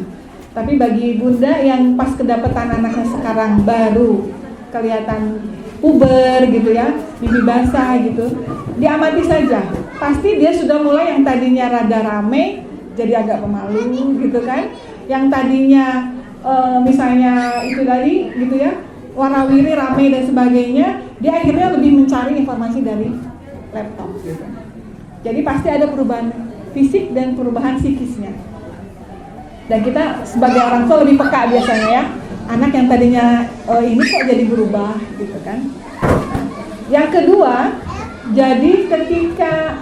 Tapi bagi bunda yang pas kedapetan anaknya sekarang baru kelihatan puber gitu ya, bibi basah gitu, diamati saja. Pasti dia sudah mulai yang tadinya rada rame jadi agak pemalu gitu kan. Yang tadinya misalnya itu tadi gitu ya, warawiri, rame dan sebagainya, dia akhirnya lebih mencari informasi dari laptop gitu. Jadi pasti ada perubahan fisik dan perubahan psikisnya. Dan kita sebagai orang tua lebih peka biasanya ya. Anak yang tadinya ini kok jadi berubah gitu kan. Yang kedua, jadi ketika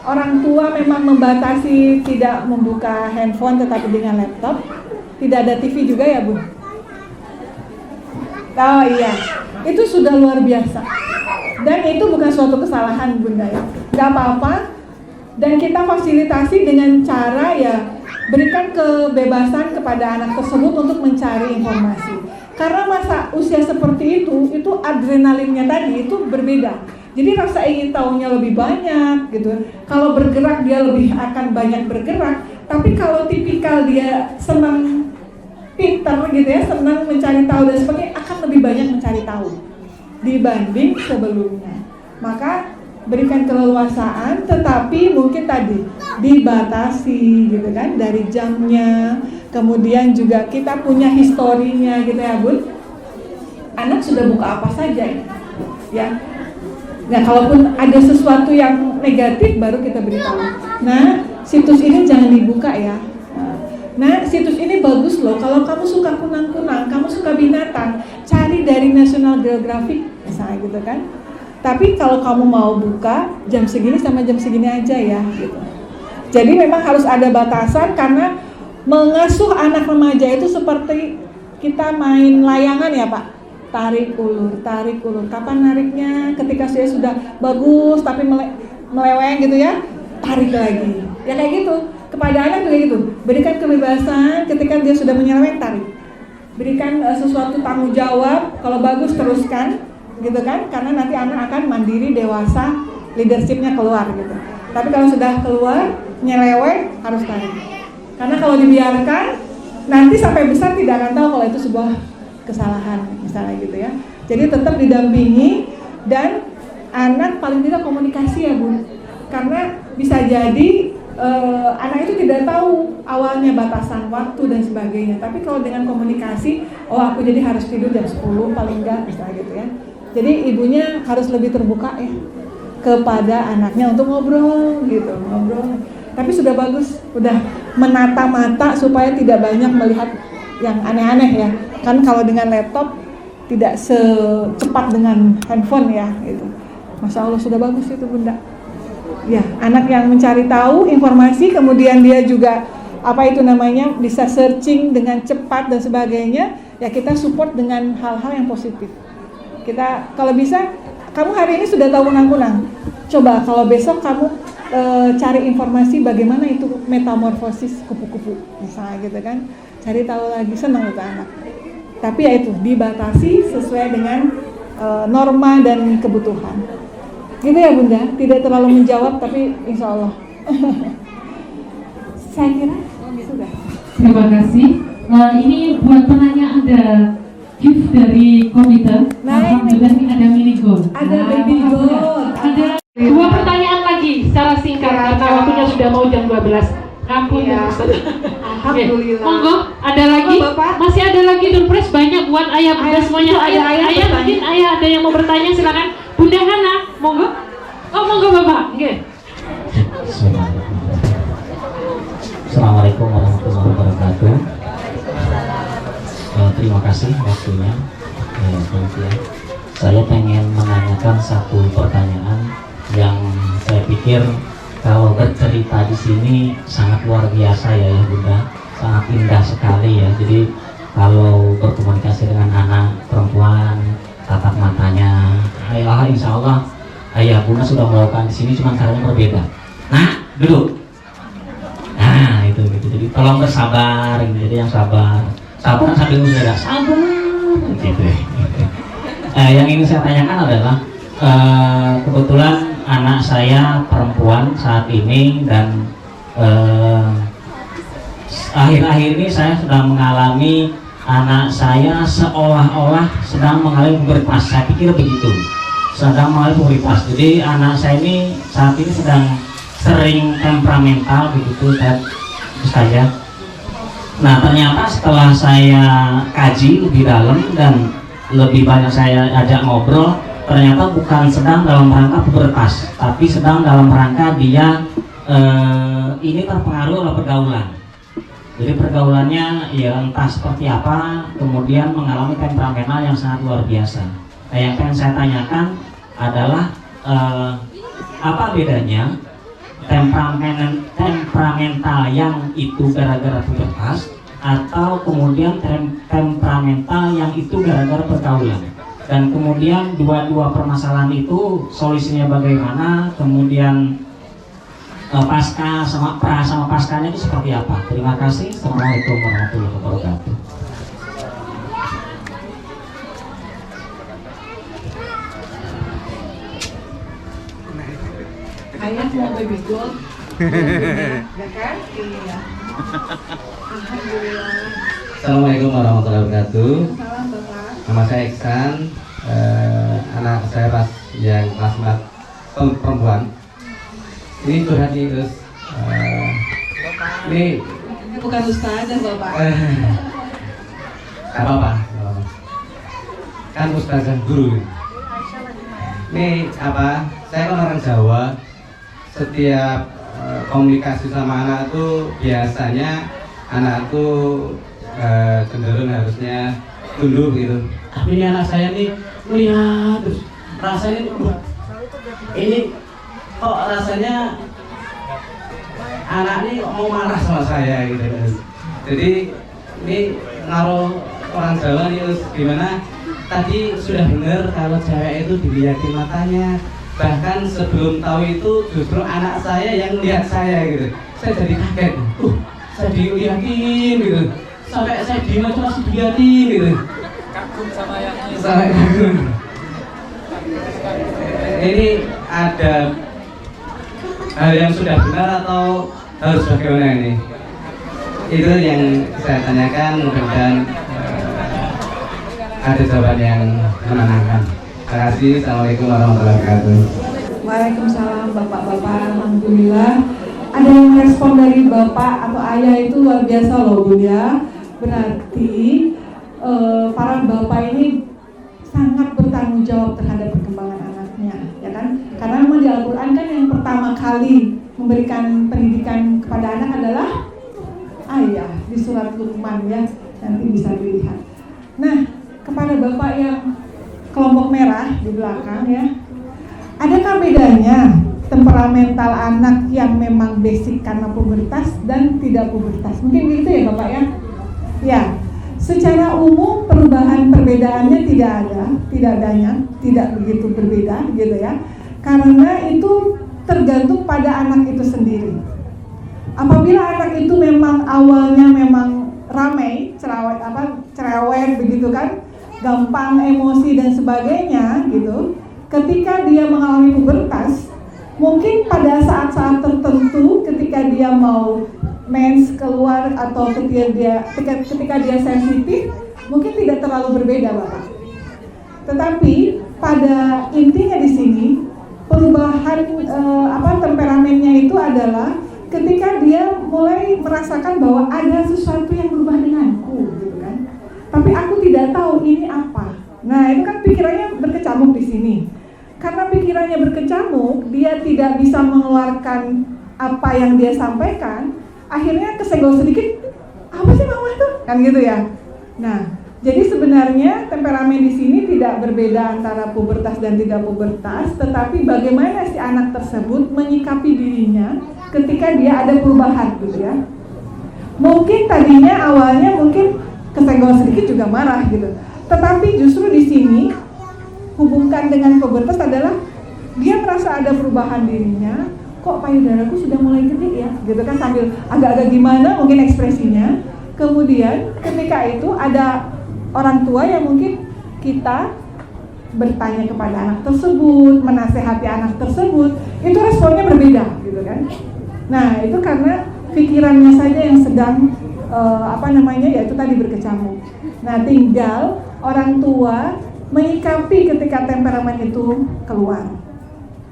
orang tua memang membatasi tidak membuka handphone tetapi dengan laptop, tidak ada TV juga ya Bu? Oh iya, itu sudah luar biasa. Dan itu bukan suatu kesalahan Bunda ya. Gak apa-apa. Dan kita fasilitasi dengan cara ya berikan kebebasan kepada anak tersebut untuk mencari informasi. Karena masa usia seperti itu adrenalinnya tadi itu berbeda. Jadi rasa ingin tahunya lebih banyak gitu. Kalau bergerak dia lebih akan banyak bergerak. Tapi kalau tipikal dia senang pintar gitu ya, senang mencari tahu dan sebagainya, akan lebih banyak mencari tahu dibanding sebelumnya. Maka berikan keleluasaan, tetapi mungkin tadi dibatasi gitu kan, dari jamnya. Kemudian juga kita punya historinya gitu ya Bun. Anak sudah buka apa saja ya. Nah kalaupun ada sesuatu yang negatif baru kita beritahu. Nah situs ini jangan dibuka ya. Nah situs ini bagus loh. Kalau kamu suka kunang-kunang, kamu suka binatang, cari dari National Geographic misalnya gitu kan. Tapi kalau kamu mau buka jam segini sama jam segini aja ya gitu. Jadi memang harus ada batasan karena mengasuh anak remaja itu seperti kita main layangan ya Pak. Tarik ulur. Kapan nariknya? Ketika saya sudah bagus tapi meleweng gitu ya, tarik lagi. Ya kayak gitu. Kepada anak juga gitu. Berikan kebebasan ketika dia sudah menyeleweng, tarik. Berikan sesuatu tanggung jawab, kalau bagus teruskan. Gitu kan, karena nanti anak akan mandiri, dewasa, leadershipnya keluar gitu. Tapi kalau sudah keluar, nyeleweng, harus tarik. Karena kalau dibiarkan, nanti sampai besar tidak akan tahu kalau itu sebuah kesalahan, misalnya gitu ya. Jadi tetap didampingi dan anak paling tidak komunikasi ya Bu. Karena bisa jadi anak itu tidak tahu awalnya batasan waktu dan sebagainya. Tapi kalau dengan komunikasi, oh aku jadi harus tidur jam 10 paling enggak, misalnya gitu ya. Jadi ibunya harus lebih terbuka ya kepada anaknya untuk ngobrol gitu, ngobrol. Tapi sudah bagus, udah menata mata supaya tidak banyak melihat yang aneh-aneh ya. Kan kalau dengan laptop tidak secepat dengan handphone ya gitu. Masya Allah sudah bagus itu Bunda. Ya, anak yang mencari tahu informasi, kemudian dia juga apa itu namanya bisa searching dengan cepat dan sebagainya. Ya kita support dengan hal-hal yang positif. Kita kalau bisa, kamu hari ini sudah tahu kunang-kunang. Coba kalau besok kamu cari informasi bagaimana itu metamorfosis kupu-kupu, misalnya gitu kan. Cari tahu lagi, senang itu anak. Tapi ya itu dibatasi sesuai dengan norma dan kebutuhan. Gitu ya Bunda, tidak terlalu menjawab tapi insya Allah. Saya kira sudah.
Terima kasih. Ini buat penanya ada gift dari komite. Alhamdulillah ini ada mini gold.
Ada baby gold.
Ada dua pertanyaan lagi secara singkat karena waktunya sudah mau jam 12. Ampun ya.
Alhamdulillah.
Monggo, ada lagi? Masih ada lagi Durpres banyak buat ayah bunda semuanya. Ayah mungkin ayah ada yang mau bertanya silakan. Bunda Hana, monggo. Oh monggo Bapak. Nggih.
Assalamualaikum warahmatullahi wabarakatuh. Terima kasih waktunya. Saya pengen menanyakan satu pertanyaan yang saya pikir kalau bercerita di sini sangat luar biasa ya Bunda, sangat indah sekali ya. Jadi kalau berkomunikasi dengan anak perempuan, tatap matanya, insya Allah ayah Bunda sudah melakukan di sini, cuma caranya berbeda. Nah, duduk. Nah, itu gitu. Jadi tolong bersabar, gitu. Jadi yang sabar sambil saudara sabar, gitu. Yang ingin saya tanyakan adalah kebetulan anak saya perempuan saat ini dan akhir-akhir ini saya sedang mengalami anak saya seolah-olah sedang mengalami pubertas. Saya pikir begitu, sedang mengalami pubertas. Jadi anak saya ini saat ini sedang sering temperamental begitu saja. Nah, ternyata setelah saya kaji lebih dalam dan lebih banyak saya ajak ngobrol, ternyata bukan sedang dalam rangka pubertas, tapi sedang dalam rangka dia ini terpengaruh oleh pergaulan. Jadi pergaulannya ya entah seperti apa, kemudian mengalami temperamental yang sangat luar biasa. Nah, yang pengen saya tanyakan adalah apa bedanya temperamental yang itu gara-gara pubertas atau kemudian temperamental yang itu gara-gara pergaulan, dan kemudian dua permasalahan itu solusinya bagaimana, kemudian pasca sama pra sama paskanya itu seperti apa. Terima kasih. Assalamualaikum warahmatullahi wabarakatuh.
Ayah mau baby gold. Ya kan? Iya. Alhamdulillah.
Assalamualaikum warahmatullahi wabarakatuh.
Salam Bapak.
Nama saya Iksan. Anak saya pas yang kelas 4 perempuan. Ini curhat nih terus. Ini
Bukan ustazah Bapak.
Gak apa-apa. Kan ustazah guru. Ini apa? Saya kan orang Jawa. Setiap komunikasi sama anak tuh biasanya anak tuh cenderung harusnya tunduk gitu. Tapi ini anak saya nih melihat terus rasanya ini kok rasanya anak ini kok mau marah sama saya gitu. Jadi ini ngaruh orang Jawa nih terus gimana? Tadi sudah benar kalau cewek itu dilihatin matanya. Bahkan sebelum tahu itu justru anak saya yang lihat saya gitu. Saya jadi kaget. Saya dilihatin gitu. Sampai saya diem aja masih dilihatin gitu. Kagum sama yang ini. Sampai kagum. Ini ada hal yang sudah benar atau harus bagaimana ini? Itu yang saya tanyakan, mudah-mudahan ada jawaban yang menenangkan. Terima kasih. Assalamualaikum warahmatullahi wabarakatuh.
Waalaikumsalam Bapak-bapak. Alhamdulillah ada yang respon dari Bapak atau Ayah itu luar biasa loh Bun ya. Berarti para Bapak ini sangat bertanggung jawab terhadap perkembangan anaknya, ya kan? Karena memang di Al-Quran kan yang pertama kali memberikan pendidikan kepada anak adalah ayah di surat Luqman ya, nanti bisa dilihat. Nah, kepada Bapak yang kelompok merah di belakang ya, adakah bedanya temperamental anak yang memang basic karena pubertas dan tidak pubertas? Mungkin gitu ya Bapak ya? Ya, secara umum perbedaannya tidak ada, tidak banyak, tidak begitu berbeda gitu ya. Karena itu tergantung pada anak itu sendiri. Apabila anak itu memang awalnya memang ramai, cerewet begitu kan, gampang emosi dan sebagainya gitu. Ketika dia mengalami pubertas, mungkin pada saat-saat tertentu ketika dia mau mens keluar atau ketika dia sensitif, mungkin tidak terlalu berbeda Bapak. Tetapi pada intinya di sini perubahan temperamennya itu adalah ketika dia mulai merasakan bahwa ada sesuatu yang berubah denganku gitu kan. Tapi aku tidak tahu ini apa. Nah, itu kan pikirannya berkecamuk di sini. Karena pikirannya berkecamuk, dia tidak bisa mengeluarkan apa yang dia sampaikan, akhirnya kesenggol sedikit, apa sih mama itu? Kan gitu ya. Nah, jadi sebenarnya temperamen di sini tidak berbeda antara pubertas dan tidak pubertas, tetapi bagaimana si anak tersebut menyikapi dirinya ketika dia ada perubahan gitu ya. Mungkin tadinya awalnya mungkin kesenggol sedikit juga marah gitu. Tetapi justru di sini hubungkan dengan pubertas adalah dia merasa ada perubahan dirinya, kok payudaraku sudah mulai gede ya, gitu kan, sambil agak-agak gimana mungkin ekspresinya. Kemudian ketika itu ada orang tua yang mungkin kita bertanya kepada anak tersebut, menasehati anak tersebut, itu responnya berbeda, gitu kan. Nah, itu karena pikirannya saja yang sedang yaitu tadi berkecamuk. Nah, tinggal orang tua menyikapi ketika temperamen itu keluar.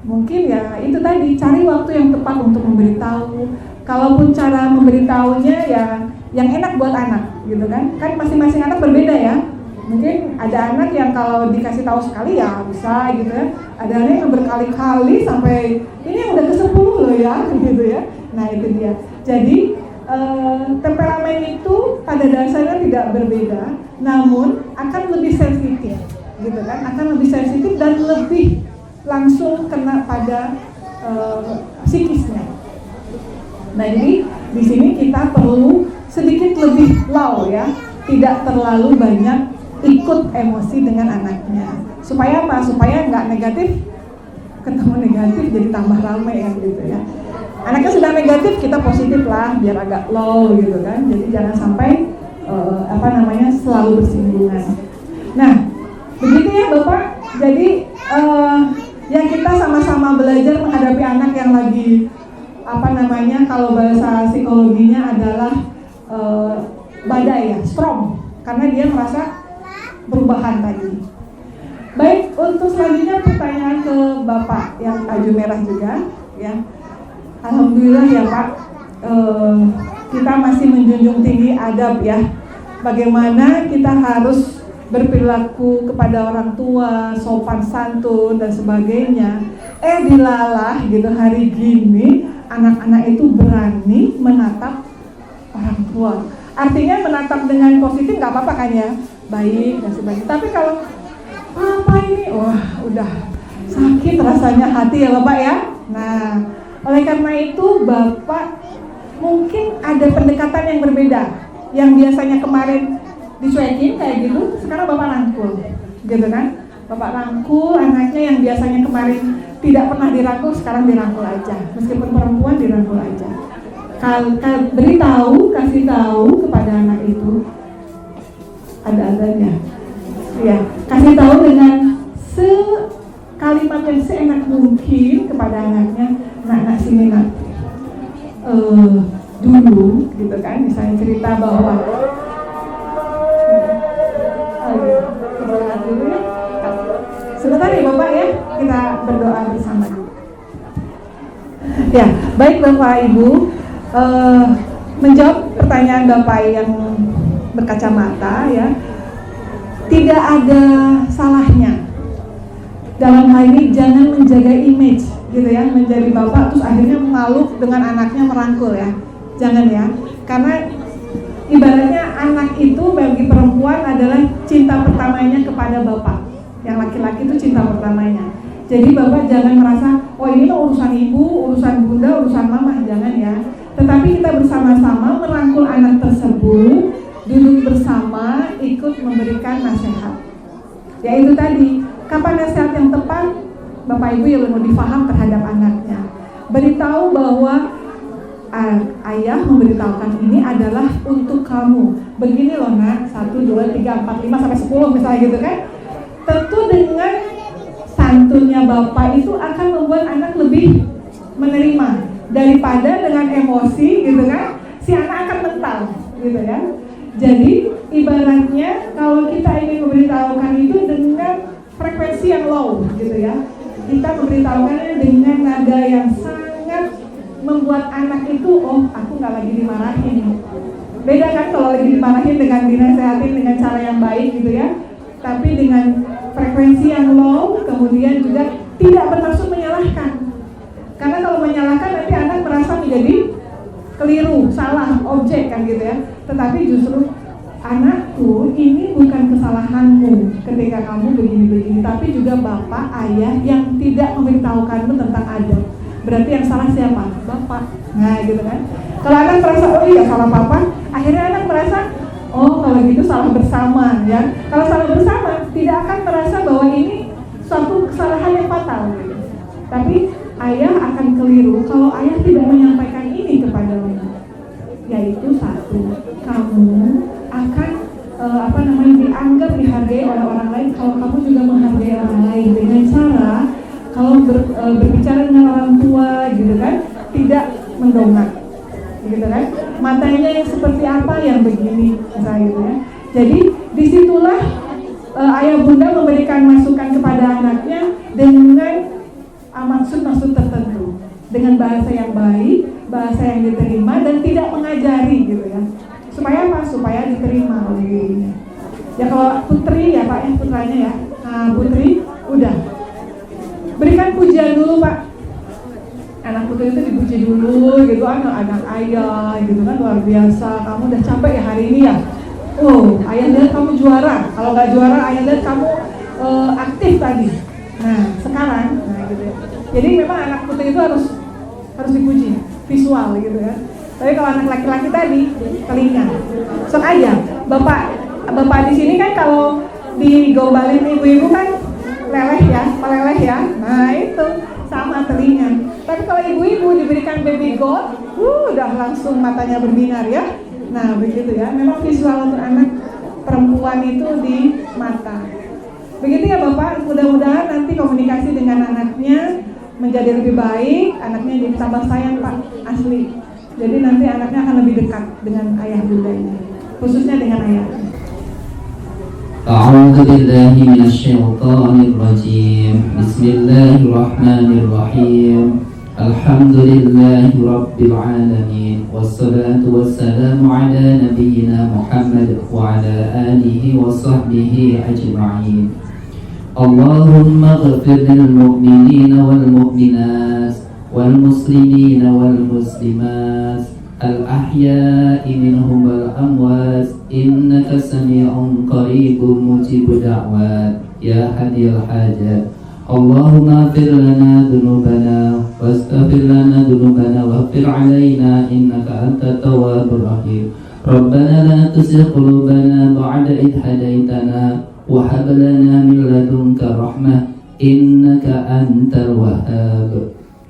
Mungkin ya itu tadi, cari waktu yang tepat untuk memberitahu. Kalaupun cara memberitahunya ya yang enak buat anak, gitu kan. Kan masing-masing anak berbeda ya. Mungkin ada anak yang kalau dikasih tahu sekali ya bisa gitu ya. Ada anak yang berkali-kali sampai ini yang udah ke-10 loh ya, gitu ya. Nah, itu dia. Jadi temperamen itu pada dasarnya tidak berbeda, namun akan lebih sensitif, gitu kan? Akan lebih sensitif dan lebih langsung kena pada psikisnya. Nah, jadi di sini kita perlu sedikit lebih low ya, tidak terlalu banyak ikut emosi dengan anaknya. Supaya apa? Supaya nggak negatif ketemu negatif jadi tambah ramai ya, gitu ya. Anaknya sudah negatif, kita positif lah biar agak low, gitu kan. Jadi jangan sampai selalu bersinggungan. Nah, begitu ya Bapak. Jadi yang kita sama-sama belajar menghadapi anak yang lagi kalau bahasa psikologinya adalah badai ya, storm, karena dia merasa perubahan tadi. Baik, untuk selanjutnya pertanyaan ke Bapak yang baju merah juga ya. Alhamdulillah ya Pak, kita masih menjunjung tinggi adab ya. Bagaimana kita harus berperilaku kepada orang tua, sopan santun dan sebagainya. Dilalah gitu hari gini anak-anak itu berani menatap orang tua. Artinya menatap dengan positif nggak apa-apa kan ya, baik dan sebagainya. Tapi kalau apa ini, wah udah sakit rasanya hati ya Bapak ya. Nah, oleh karena itu Bapak mungkin ada pendekatan yang berbeda. Yang biasanya kemarin dicuekin kayak gitu, sekarang Bapak rangkul, gitu kan? Bapak rangkul anaknya yang biasanya kemarin tidak pernah dirangkul, sekarang dirangkul aja. Meskipun perempuan dirangkul aja. Kasih tahu kepada anak itu ada adanya. Ya, kasih tahu dengan kalimat yang seenak mungkin kepada anaknya. Nak sini nak. Dulu gitu kan, misalnya cerita bahwa dulu ya. Sebentar ya Bapak ya, kita berdoa bersama dulu. Ya, baik Bapak Ibu, menjawab pertanyaan Bapak yang berkacamata ya, tidak ada salahnya dalam hal ini. Jangan menjaga image gitu ya, menjadi bapak terus akhirnya malu dengan anaknya merangkul ya, jangan ya. Karena ibaratnya anak itu bagi perempuan adalah cinta pertamanya kepada bapak, yang laki-laki itu cinta pertamanya. Jadi bapak jangan merasa, oh ini tuh urusan ibu, urusan bunda, urusan mama, jangan ya. Tetapi kita bersama-sama merangkul anak tersebut, duduk bersama, ikut memberikan nasihat. Ya itu tadi, kapan nasihat yang tepat? Bapak Ibu yang mau difaham terhadap anaknya. Beritahu bahwa ayah memberitahukan ini adalah untuk kamu. Begini loh nak, 1, 2, 3, 4, 5 sampai 10 misalnya gitu kan. Tentu dengan santunnya bapak itu akan membuat anak lebih menerima daripada dengan emosi gitu kan. Si anak akan mental gitu ya. Jadi ibaratnya kalau kita ingin memberitahukan itu dengan frekuensi yang low gitu ya. Kita memberitahukannya dengan nada yang sangat membuat anak itu, oh aku nggak lagi dimarahin. Beda kan kalau lagi dimarahin dengan dinasehatin dengan cara yang baik gitu ya. Tapi dengan frekuensi yang low, kemudian juga tidak bermaksud menyalahkan. Karena kalau menyalahkan nanti anak merasa menjadi keliru, salah, objek kan gitu ya. Tetapi justru anakku, ini bukan kesalahanmu ketika kamu begini-begini, tapi juga bapak, ayah yang tidak memberitahukanmu tentang adab. Berarti yang salah siapa? Bapak. Nah gitu kan. Kalau anak merasa, oh iya salah papa, akhirnya anak merasa, oh kalau gitu salah bersama ya. Kalau salah bersama, tidak akan merasa bahwa ini suatu kesalahan yang fatal gitu. Tapi ayah akan keliru kalau ayah tidak menyampaikan ini kepada Luna, yaitu satu, kamu akan dianggap dihargai oleh orang lain kalau kamu juga menghargai orang lain dengan cara kalau berbicara dengan orang tua gitu kan, tidak mendongak gitu kan, matanya yang seperti apa yang begini misalnya gitu ya. Jadi disitulah ayah bunda memberikan masukan kepada anaknya dengan maksud-maksud tertentu, dengan bahasa yang baik, bahasa yang diterima dan tidak mengajari gitu ya. Supaya apa? Supaya diterima oleh dirinya. Ya kalau putri ya Pak, putranya ya. Nah, putri udah berikan pujian dulu Pak. Anak putri itu dipuji dulu gitu, anak ayah gitu kan, luar biasa. Kamu udah capek ya hari ini ya. Oh, ayah lihat kamu juara. Kalau nggak juara, ayah lihat kamu aktif tadi. Nah, sekarang, nah gitu ya. Jadi memang anak putri itu harus dipuji, visual gitu ya. Tapi kalau anak laki-laki tadi, telinga. Sok aja, bapak di sini kan kalau digombalin ibu-ibu kan meleleh ya. Nah itu sama telinga. Tapi kalau ibu-ibu diberikan baby gold, udah langsung matanya berbinar ya. Nah begitu ya, memang visual untuk anak perempuan itu di mata. Begitu ya Bapak, mudah-mudahan nanti komunikasi dengan anaknya menjadi lebih baik, anaknya jadi tambah sayang Pak, asli. Jadi nanti anaknya akan lebih dekat dengan ayah bundanya, khususnya dengan ayahnya.
أعوذ بالله من الشيطان الرجيم بسم الله الرحمن الرحيم الحمد لله رب العالمين والصلاة والسلام على نبينا محمد وعلى آله وصحبه أجمعين اللهم اغفر للمؤمنين والمؤمنات والمسلمين والمسلمات الأحياء منهم والأموات إنك سميع قريب مجيب دعوات يا هادي الحاجات اللهم اغفر لنا ذنوبنا واستغفر لنا ذنوبنا واغفر علينا إنك أنت التواب الرحيم ربنا لا تزغ قلوبنا بعد إذ هديتنا وهب لنا من لدنك رحمة إنك أنت الوهاب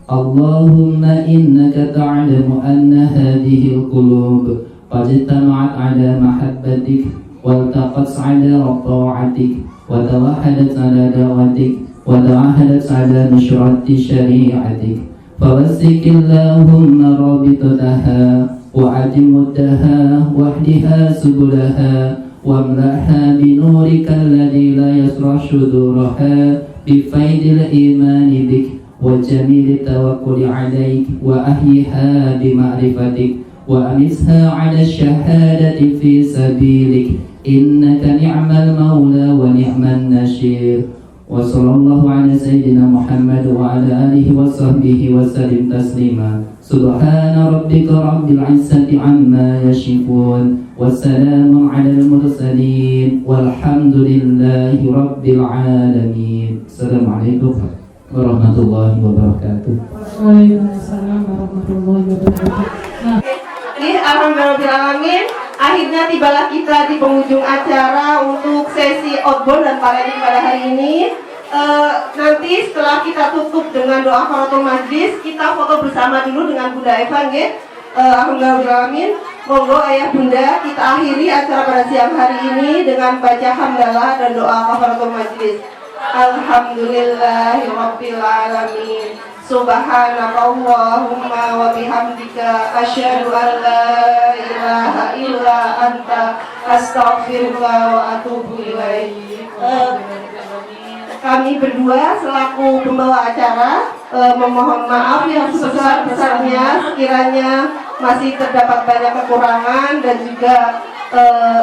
اللهم إنك تعلم أن هذه القلوب قد اجتمعت على محبتك والتقت على طاعتك وتوحدت على دعوتك وتعهدت على نشرة شريعتك فوسك اللهم رابطتها وعدم مدها واهدها سبلها واملأها بنورك الذي لا يسرع صدورها بفيض الإيمان بك وجميل التوكل عليك وأحيها بمعرفتك وأمسها على الشهادة في سبيلك إنك نعم المولى ونعم النشير وصلى الله على سيدنا محمد وعلى آله وصحبه وسلم تسليما سبحان ربك رب العزة عما يصفون والسلام على المرسلين والحمد لله رب العالمين السلام عليكم warahmatullahi wabarakatuh.
Waalaikumsalam warahmatullahi wabarakatuh. Nah,
Ini alhamdulillahirrahmanirrahim, akhirnya tibalah kita di penghujung acara untuk sesi outbound dan parading pada hari ini. Nanti setelah kita tutup dengan doa kafaratul majlis, kita foto bersama dulu dengan Bunda Eva nggih. Alhamdulillahirrahmanirrahim. Monggo ayah bunda kita akhiri acara pada siang hari ini dengan baca hamdalah dan doa kafaratul majlis. Alhamdulillahirabbil alamin. Subhanakallahumma wa bihamdika asyhadu an la ilaha illa anta astaghfiruka wa atubu ilaik. Kami berdua selaku pembawa acara memohon maaf yang sebesar-besarnya sekiranya masih terdapat banyak kekurangan dan juga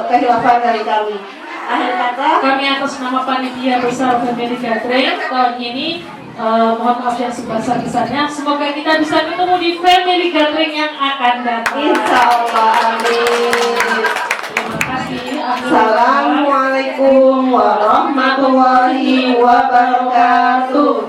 kehilafan dari kami. Akhir kata,
kami atas nama panitia besar Family Gathering tahun ini mohon maaf yang sebesar-besarnya. Semoga kita bisa ketemu di Family Gathering yang akan datang.
insya Allah, amin.
Terima kasih.
Assalamualaikum warahmatullahi wabarakatuh.